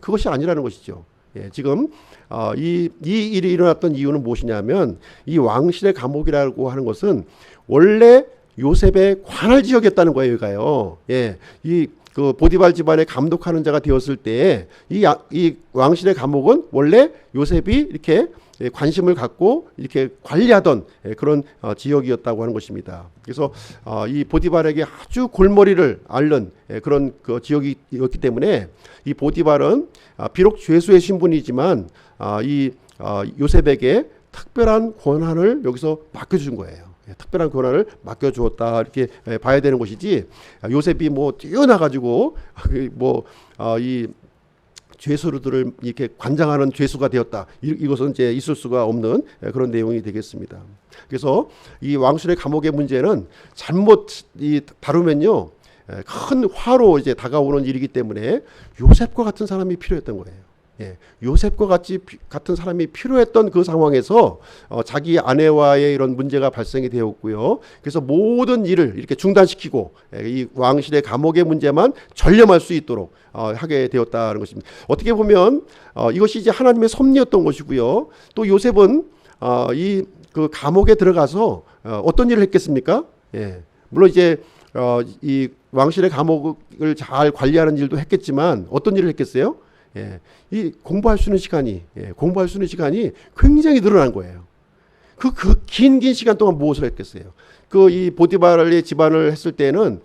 그것이 아니라는 것이죠. 지금 이 일이 일어났던 이유는 무엇이냐면 이 왕실의 감옥이라고 하는 것은 원래 요셉의 관할 지역이었다는 거예요. 여기가요. 이 그 보디발 집안의 감독하는 자가 되었을 때 이 왕실의 감옥은 원래 요셉이 이렇게 관심을 갖고 이렇게 관리하던 그런 지역이었다고 하는 것입니다. 그래서 이 보디발에게 아주 골머리를 앓는 그런 그 지역이었기 때문에 이 보디발은 비록 죄수의 신분이지만 이 요셉에게 특별한 권한을 여기서 맡겨준 거예요. 특별한 권한을 맡겨주었다 이렇게 봐야 되는 것이지, 요셉이 뭐 뛰어나가지고 이 죄수들을 이렇게 관장하는 죄수가 되었다, 이것은 이제 있을 수가 없는 그런 내용이 되겠습니다. 그래서 이 왕실의 감옥의 문제는 잘못 다루면요 큰 화로 이제 다가오는 일이기 때문에 요셉과 같은 사람이 필요했던 거예요. 요셉과 같은 사람이 필요했던 그 상황에서 자기 아내와의 이런 문제가 발생이 되었고요. 그래서 모든 일을 이렇게 중단시키고 이 왕실의 감옥의 문제만 전념할 수 있도록 하게 되었다는 것입니다. 어떻게 보면 이것이 이제 하나님의 섭리였던 것이고요. 또 요셉은 이 그 감옥에 들어가서 어떤 일을 했겠습니까? 물론 이제 이 왕실의 감옥을 잘 관리하는 일도 했겠지만 어떤 일을 했겠어요? 이 공부할 수 있는 시간이 굉장히 늘어난 거예요. 그 긴 시간 동안 무엇을 했겠어요? 이 보디발의 집안을 했을 때는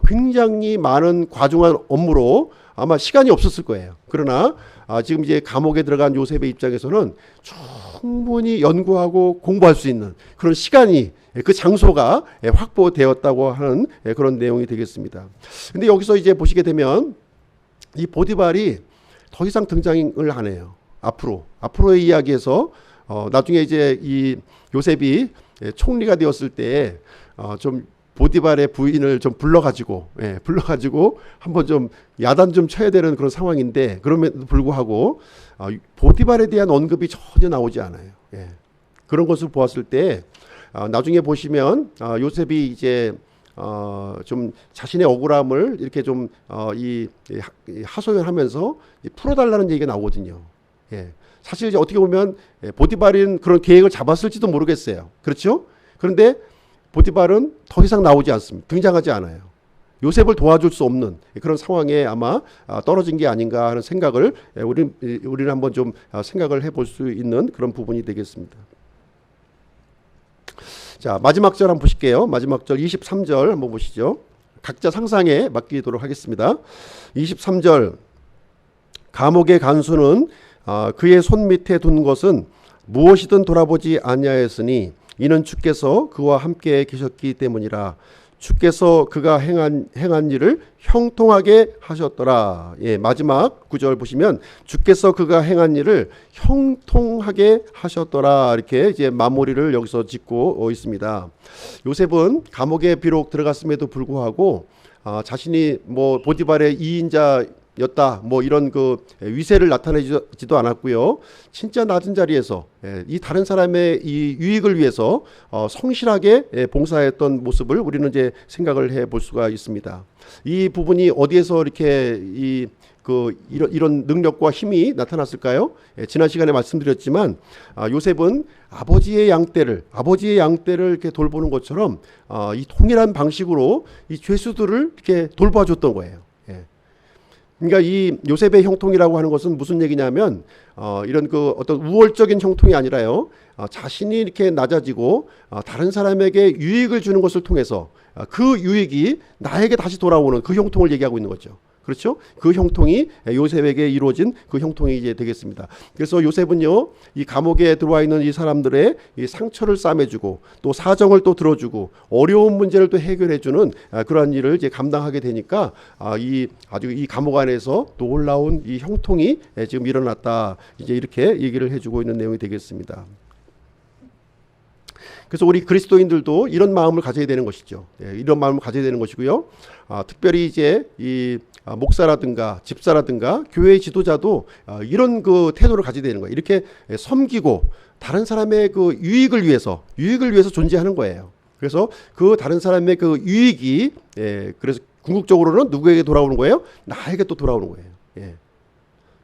굉장히 많은 과중한 업무로 아마 시간이 없었을 거예요. 그러나 지금 이제 감옥에 들어간 요셉의 입장에서는 충분히 연구하고 공부할 수 있는 그런 시간이, 그 장소가 확보되었다고 하는 그런 내용이 되겠습니다. 근데 여기서 이제 보시게 되면 이 보디발이 더 이상 등장을 안 해요. 앞으로의 이야기에서 나중에 이제 이 요셉이 총리가 되었을 때 좀 보디발의 부인을 좀 불러가지고 한번 좀 야단 좀 쳐야 되는 그런 상황인데, 그럼에도 불구하고 보디발에 대한 언급이 전혀 나오지 않아요. 그런 것을 보았을 때 나중에 보시면 요셉이 이제 좀 자신의 억울함을 이렇게 좀 하소연하면서 풀어달라는 얘기가 나오거든요. 사실 이제 어떻게 보면 보디발은 그런 계획을 잡았을지도 모르겠어요. 그렇죠? 그런데 보디발은 더 이상 나오지 않습니다. 등장하지 않아요. 요셉을 도와줄 수 없는 그런 상황에 아마 떨어진 게 아닌가 하는 생각을 우리는 한번 좀 생각을 해볼 수 있는 그런 부분이 되겠습니다. 자, 마지막 절 한번 보실게요. 마지막 절 23절 한번 보시죠. 각자 상상에 맡기도록 하겠습니다. 23절, 감옥의 간수는 그의 손 밑에 둔 것은 무엇이든 돌아보지 아니하였으니 이는 주께서 그와 함께 계셨기 때문이라. 주께서 그가 행한 일을 형통하게 하셨더라. 마지막 구절 보시면 주께서 그가 행한 일을 형통하게 하셨더라, 이렇게 이제 마무리를 여기서 짓고 있습니다. 요셉은 감옥에 비록 들어갔음에도 불구하고 자신이 뭐 보디발의 2인자였다 뭐 이런 그 위세를 나타내지도 않았고요. 진짜 낮은 자리에서 이 다른 사람의 이 유익을 위해서 성실하게 봉사했던 모습을 우리는 이제 생각을 해볼 수가 있습니다. 이 부분이 어디에서 이렇게 이런 능력과 힘이 나타났을까요? 지난 시간에 말씀드렸지만 요셉은 아버지의 양떼를 이렇게 돌보는 것처럼 이 동일한 방식으로 이 죄수들을 이렇게 돌봐줬던 거예요. 그러니까 이 요셉의 형통이라고 하는 것은 무슨 얘기냐면 이런 그 어떤 우월적인 형통이 아니라요, 자신이 이렇게 낮아지고 다른 사람에게 유익을 주는 것을 통해서 그 유익이 나에게 다시 돌아오는 그 형통을 얘기하고 있는 거죠. 그렇죠? 그 형통이 요셉에게 이루어진 그 형통이 이제 되겠습니다. 그래서 요셉은요, 이 감옥에 들어와 있는 이 사람들의 이 상처를 싸매주고 또 사정을 또 들어주고 어려운 문제를 또 해결해주는 그러한 일을 이제 감당하게 되니까 이 감옥 안에서 놀라운 이 형통이 지금 일어났다, 이제 이렇게 얘기를 해주고 있는 내용이 되겠습니다. 그래서 우리 그리스도인들도 이런 마음을 가져야 되는 것이죠. 이런 마음을 가져야 되는 것이고요. 특별히 이제 이 목사라든가 집사라든가 교회의 지도자도 이런 그 태도를 가져야 되는 거예요. 이렇게 섬기고 다른 사람의 그 유익을 위해서 존재하는 거예요. 그래서 그 다른 사람의 그 유익이 그래서 궁극적으로는 누구에게 돌아오는 거예요? 나에게 또 돌아오는 거예요.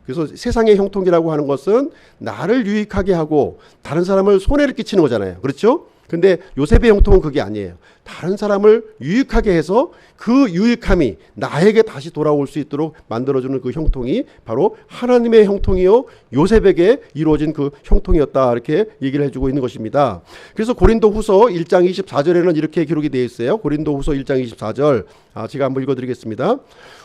그래서 세상의 형통이라고 하는 것은 나를 유익하게 하고 다른 사람을 손해를 끼치는 거잖아요. 그렇죠? 근데 요셉의 형통은 그게 아니에요. 다른 사람을 유익하게 해서 그 유익함이 나에게 다시 돌아올 수 있도록 만들어주는 그 형통이 바로 하나님의 형통이요 요셉에게 이루어진 그 형통이었다, 이렇게 얘기를 해주고 있는 것입니다. 그래서 고린도후서 1장 24절에는 이렇게 기록이 되어 있어요. 고린도후서 1장 24절, 제가 한번 읽어드리겠습니다.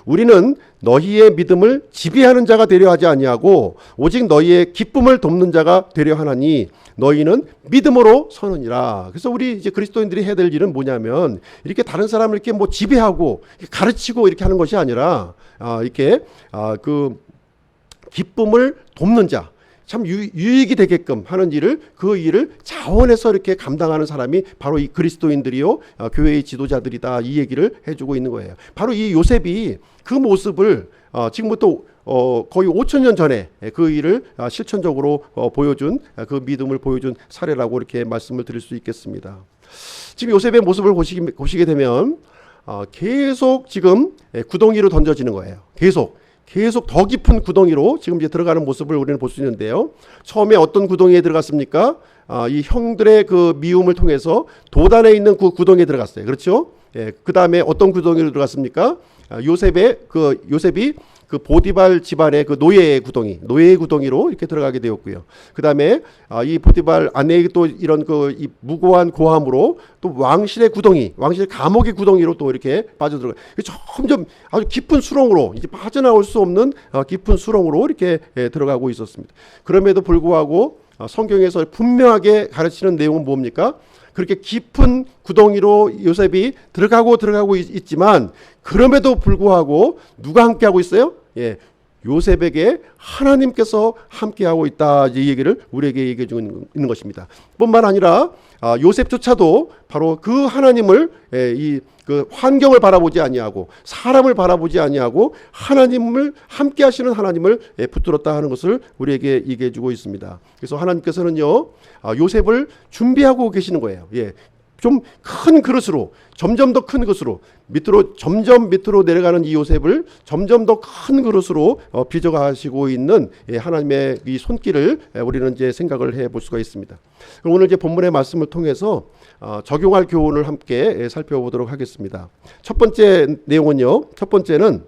우리는 너희의 믿음을 지배하는 자가 되려 하지 아니하고 오직 너희의 기쁨을 돕는 자가 되려 하나니 너희는 믿음으로 서느니라. 그래서 우리 이제 그리스도인들이 해야 될 일은 뭐냐면 이렇게 다른 사람을 이렇게 뭐 지배하고 가르치고 이렇게 하는 것이 아니라 이렇게 그 기쁨을 돕는 자, 참 유익이 되게끔 하는 일을, 그 일을 자원해서 이렇게 감당하는 사람이 바로 이 그리스도인들이요 교회의 지도자들이다, 이 얘기를 해주고 있는 거예요. 바로 이 요셉이 그 모습을 지금부터 거의 5,000년 전에 그 일을 실천적으로 보여준, 그 믿음을 보여준 사례라고 이렇게 말씀을 드릴 수 있겠습니다. 지금 요셉의 모습을 보시게 되면 계속 지금 구덩이로 던져지는 거예요. 계속 더 깊은 구덩이로 지금 이제 들어가는 모습을 우리는 볼 수 있는데요. 처음에 어떤 구덩이에 들어갔습니까? 이 형들의 그 미움을 통해서 도단에 있는 그 구덩이에 들어갔어요. 그렇죠? 그 다음에 어떤 구덩이로 들어갔습니까? 요셉이 그 보디발 집안의 그 노예의 구덩이로 이렇게 들어가게 되었고요. 그 다음에 이 보디발 아내의 또 이런 이 무고한 고함으로 또 왕실의 감옥의 구덩이로 또 이렇게 빠져들어가요. 점점 아주 깊은 수렁으로, 이제 빠져나올 수 없는 깊은 수렁으로 이렇게 들어가고 있었습니다. 그럼에도 불구하고 성경에서 분명하게 가르치는 내용은 뭡니까? 그렇게 깊은 구덩이로 요셉이 들어가고 있지만 그럼에도 불구하고 누가 함께하고 있어요? 요셉에게 하나님께서 함께하고 있다, 이 얘기를 우리에게 얘기해 주고 있는 것입니다. 뿐만 아니라 요셉조차도 바로 그 하나님을, 그 환경을 바라보지 아니하고 사람을 바라보지 아니하고 하나님을 함께하시는 하나님을 붙들었다 하는 것을 우리에게 얘기해 주고 있습니다. 그래서 하나님께서는요 요셉을 준비하고 계시는 거예요. 좀 큰 그릇으로, 점점 더 큰 그릇으로 점점 밑으로 내려가는 이 요셉을 점점 더 큰 그릇으로 빚어가시고 있는 하나님의 이 손길을 우리는 이제 생각을 해볼 수가 있습니다. 오늘 이제 본문의 말씀을 통해서 적용할 교훈을 함께 살펴보도록 하겠습니다. 첫 번째 내용은요, 첫 번째는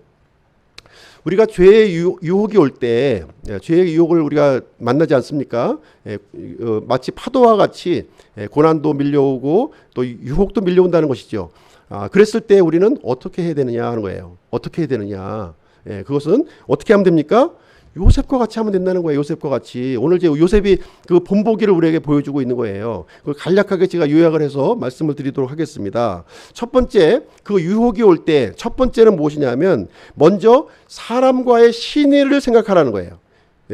우리가 죄의 유혹이 올 때, 죄의 유혹을 우리가 만나지 않습니까? 마치 파도와 같이 고난도 밀려오고 또 유혹도 밀려온다는 것이죠. 그랬을 때 우리는 어떻게 해야 되느냐 하는 거예요. 어떻게 해야 되느냐. 그것은 어떻게 하면 됩니까? 요셉과 같이 하면 된다는 거예요. 요셉과 같이. 오늘 이제 요셉이 그 본보기를 우리에게 보여주고 있는 거예요. 그걸 간략하게 제가 요약을 해서 말씀을 드리도록 하겠습니다. 첫 번째, 그 유혹이 올 때 첫 번째는 무엇이냐면 먼저 사람과의 신의를 생각하라는 거예요.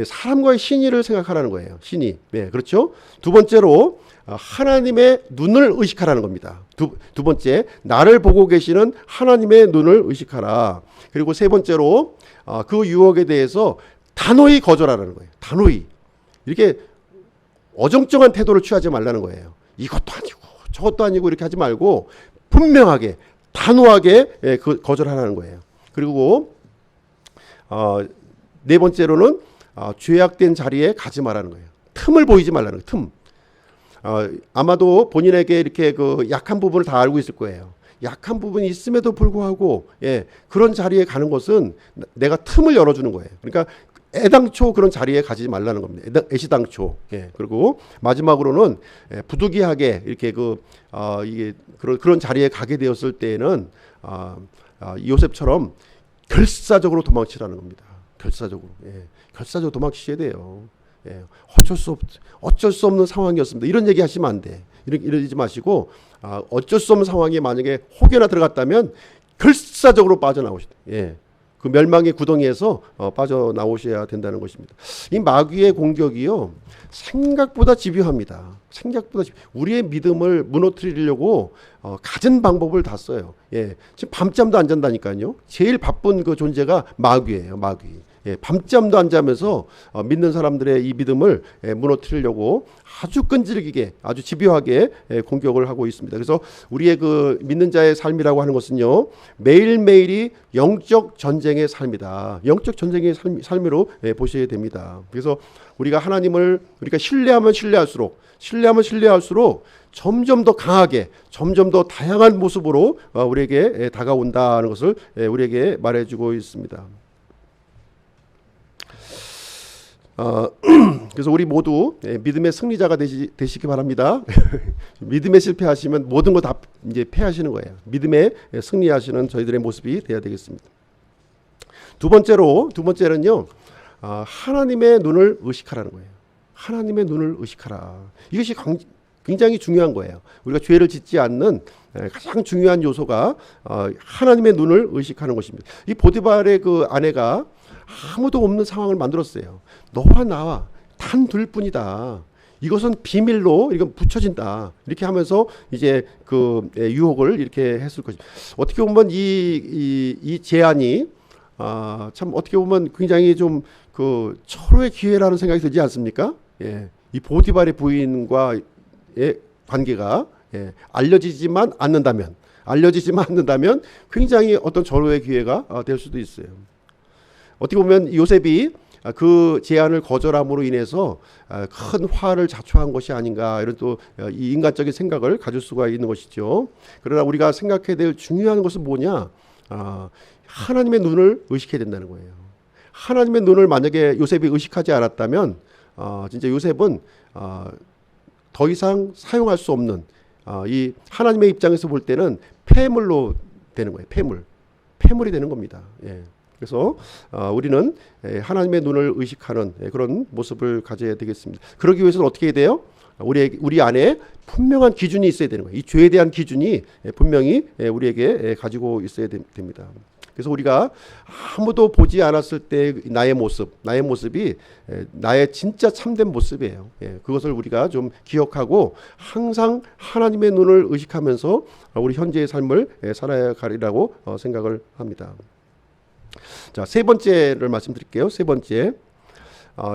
사람과의 신의를 생각하라는 거예요. 신의. 그렇죠? 두 번째로 하나님의 눈을 의식하라는 겁니다. 두 번째, 나를 보고 계시는 하나님의 눈을 의식하라. 그리고 세 번째로 그 유혹에 대해서 단호히 거절하라는 거예요. 단호히. 이렇게 어정쩡한 태도를 취하지 말라는 거예요. 이것도 아니고 저것도 아니고 이렇게 하지 말고 분명하게 단호하게 거절하라는 거예요. 그리고 네 번째로는 죄악된 자리에 가지 말라는 거예요. 틈을 보이지 말라는 거예요. 틈. 아마도 본인에게 이렇게 그 약한 부분을 다 알고 있을 거예요. 약한 부분이 있음에도 불구하고 그런 자리에 가는 것은 내가 틈을 열어주는 거예요. 그러니까 애당초 그런 자리에 가지 말라는 겁니다. 애시당초. 그리고 마지막으로는 부득이하게 이렇게 이게 그런 자리에 가게 되었을 때에는 요셉처럼 결사적으로 도망치라는 겁니다. 결사적으로 도망치셔야 돼요. 어쩔 수 없는 상황이었습니다. 이런 얘기 하시면 안 돼. 이러지 마시고 어쩔 수 없는 상황에 만약에 혹여나 들어갔다면 결사적으로 빠져나오시다. 그 멸망의 구덩이에서 빠져나오셔야 된다는 것입니다. 이 마귀의 공격이요 생각보다 집요합니다. 우리의 믿음을 무너뜨리려고 갖은 방법을 다 써요. 지금 밤잠도 안 잔다니까요. 제일 바쁜 그 존재가 마귀예요. 마귀. 밤잠도 안 자면서 믿는 사람들의 이 믿음을 무너뜨리려고 아주 끈질기게, 아주 집요하게 공격을 하고 있습니다. 그래서 우리의 그 믿는 자의 삶이라고 하는 것은요, 매일매일이 영적 전쟁의 삶이다. 영적 전쟁의 삶으로 보셔야 됩니다. 그래서 우리가 하나님을 우리가 신뢰하면 신뢰할수록 점점 더 강하게, 점점 더 다양한 모습으로 우리에게 다가온다는 것을 우리에게 말해주고 있습니다. 그래서 우리 모두 믿음의 승리자가 되시기 바랍니다. 믿음에 실패하시면 모든 거 다 이제 패하시는 거예요. 믿음에 승리하시는 저희들의 모습이 되어야 되겠습니다. 두 번째는요, 하나님의 눈을 의식하라는 거예요. 하나님의 눈을 의식하라. 이것이 굉장히 중요한 거예요. 우리가 죄를 짓지 않는 가장 중요한 요소가 하나님의 눈을 의식하는 것입니다. 이 보디발의 그 아내가 아무도 없는 상황을 만들었어요. 너와 나와 단 둘뿐이다. 이것은 비밀로 이건 붙여진다. 이렇게 하면서 이제 그 유혹을 이렇게 했을 것입니다. 어떻게 보면 이 제안이 참 어떻게 보면 굉장히 좀 그 철호의 기회라는 생각이 들지 않습니까? 이 보디발의 부인과의 관계가 알려지지만 않는다면 굉장히 어떤 절호의 기회가 될 수도 있어요. 어떻게 보면 요셉이 그 제안을 거절함으로 인해서 큰 화를 자초한 것이 아닌가, 이런 또 이 인간적인 생각을 가질 수가 있는 것이죠. 그러나 우리가 생각해야 될 중요한 것은 뭐냐? 하나님의 눈을 의식해야 된다는 거예요. 하나님의 눈을 만약에 요셉이 의식하지 않았다면 진짜 요셉은 더 이상 사용할 수 없는, 이 하나님의 입장에서 볼 때는 폐물로 되는 거예요. 폐물이 되는 겁니다. 그래서 우리는 하나님의 눈을 의식하는 그런 모습을 가져야 되겠습니다. 그러기 위해서는 어떻게 해야 돼요? 우리 안에 분명한 기준이 있어야 되는 거예요. 이 죄에 대한 기준이 분명히 우리에게 가지고 있어야 됩니다. 그래서 우리가 아무도 보지 않았을 때 나의 모습이 나의 진짜 참된 모습이에요. 그것을 우리가 좀 기억하고 항상 하나님의 눈을 의식하면서 우리 현재의 삶을 살아야 가리라고 생각을 합니다. 자, 세 번째를 말씀드릴게요. 세 번째.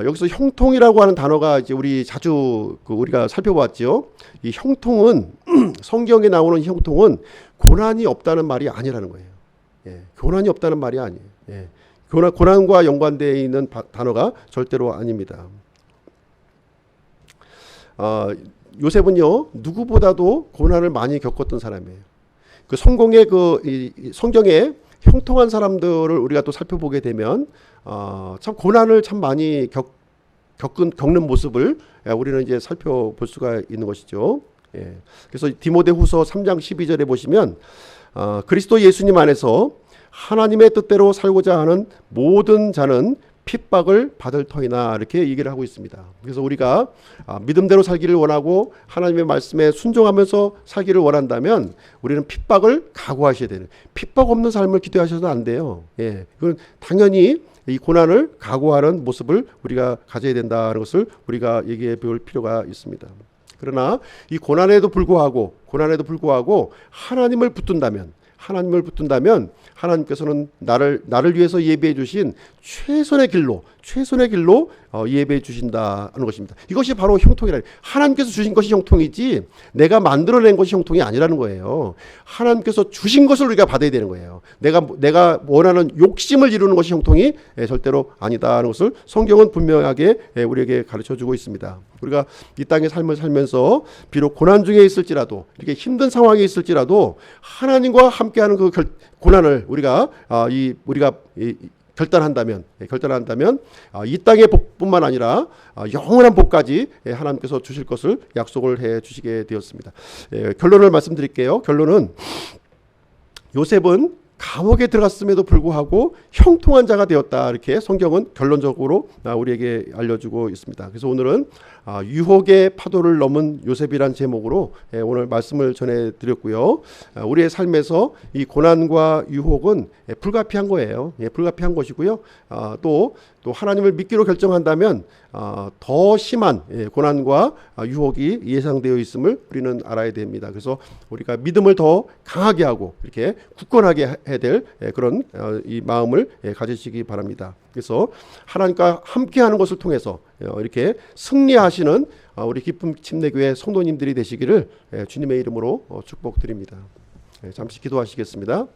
여기서 형통이라고 하는 단어가 이제 우리 자주 우리가 살펴봤죠. 이 형통은 성경에 나오는 형통은 고난이 없다는 말이 아니라는 거예요. 고난이 없다는 말이 아니에요. 고난과 연관되어 있는 단어가 절대로 아닙니다. 요셉은요, 누구보다도 고난을 많이 겪었던 사람이에요. 그 성공의 이 성경에 형통한 사람들을 우리가 또 살펴보게 되면 참 고난을 참 많이 겪는 모습을 우리는 이제 살펴볼 수가 있는 것이죠. 그래서 디모데후서 3장 12절에 보시면 그리스도 예수님 안에서 하나님의 뜻대로 살고자 하는 모든 자는 핍박을 받을 터이나, 이렇게 얘기를 하고 있습니다. 그래서 우리가 믿음대로 살기를 원하고 하나님의 말씀에 순종하면서 살기를 원한다면 우리는 핍박을 각오하셔야 되는, 핍박 없는 삶을 기도하셔도 안 돼요. 그건 당연히 이 고난을 각오하는 모습을 우리가 가져야 된다는 것을 우리가 얘기해 볼 필요가 있습니다. 그러나 이 고난에도 불구하고 하나님을 붙든다면 하나님께서는 나를 위해서 예비해 주신 최선의 길로 예배해 주신다는 것입니다. 이것이 바로 형통이라는, 하나님께서 주신 것이 형통이지 내가 만들어낸 것이 형통이 아니라는 거예요. 하나님께서 주신 것을 우리가 받아야 되는 거예요. 내가 원하는 욕심을 이루는 것이 형통이 절대로 아니다는 것을 성경은 분명하게 우리에게 가르쳐주고 있습니다. 우리가 이 땅의 삶을 살면서 비록 고난 중에 있을지라도, 이렇게 힘든 상황에 있을지라도 하나님과 함께하는 그 고난을 우리가 결단한다면 이 땅의 복뿐만 아니라 영원한 복까지 하나님께서 주실 것을 약속을 해 주시게 되었습니다. 결론을 말씀드릴게요. 결론은 요셉은 감옥에 들어갔음에도 불구하고 형통한 자가 되었다, 이렇게 성경은 결론적으로 우리에게 알려주고 있습니다. 그래서 오늘은 유혹의 파도를 넘은 요셉이란 제목으로 오늘 말씀을 전해드렸고요. 우리의 삶에서 이 고난과 유혹은 불가피한 거예요. 불가피한 것이고요. 또 또 하나님을 믿기로 결정한다면 더 심한 고난과 유혹이 예상되어 있음을 우리는 알아야 됩니다. 그래서 우리가 믿음을 더 강하게 하고 이렇게 굳건하게 해야 될 그런 이 마음을 가지시기 바랍니다. 그래서 하나님과 함께하는 것을 통해서 이렇게 승리하시는 우리 기쁨 침례교회 성도님들이 되시기를 주님의 이름으로 축복드립니다. 잠시 기도하시겠습니다.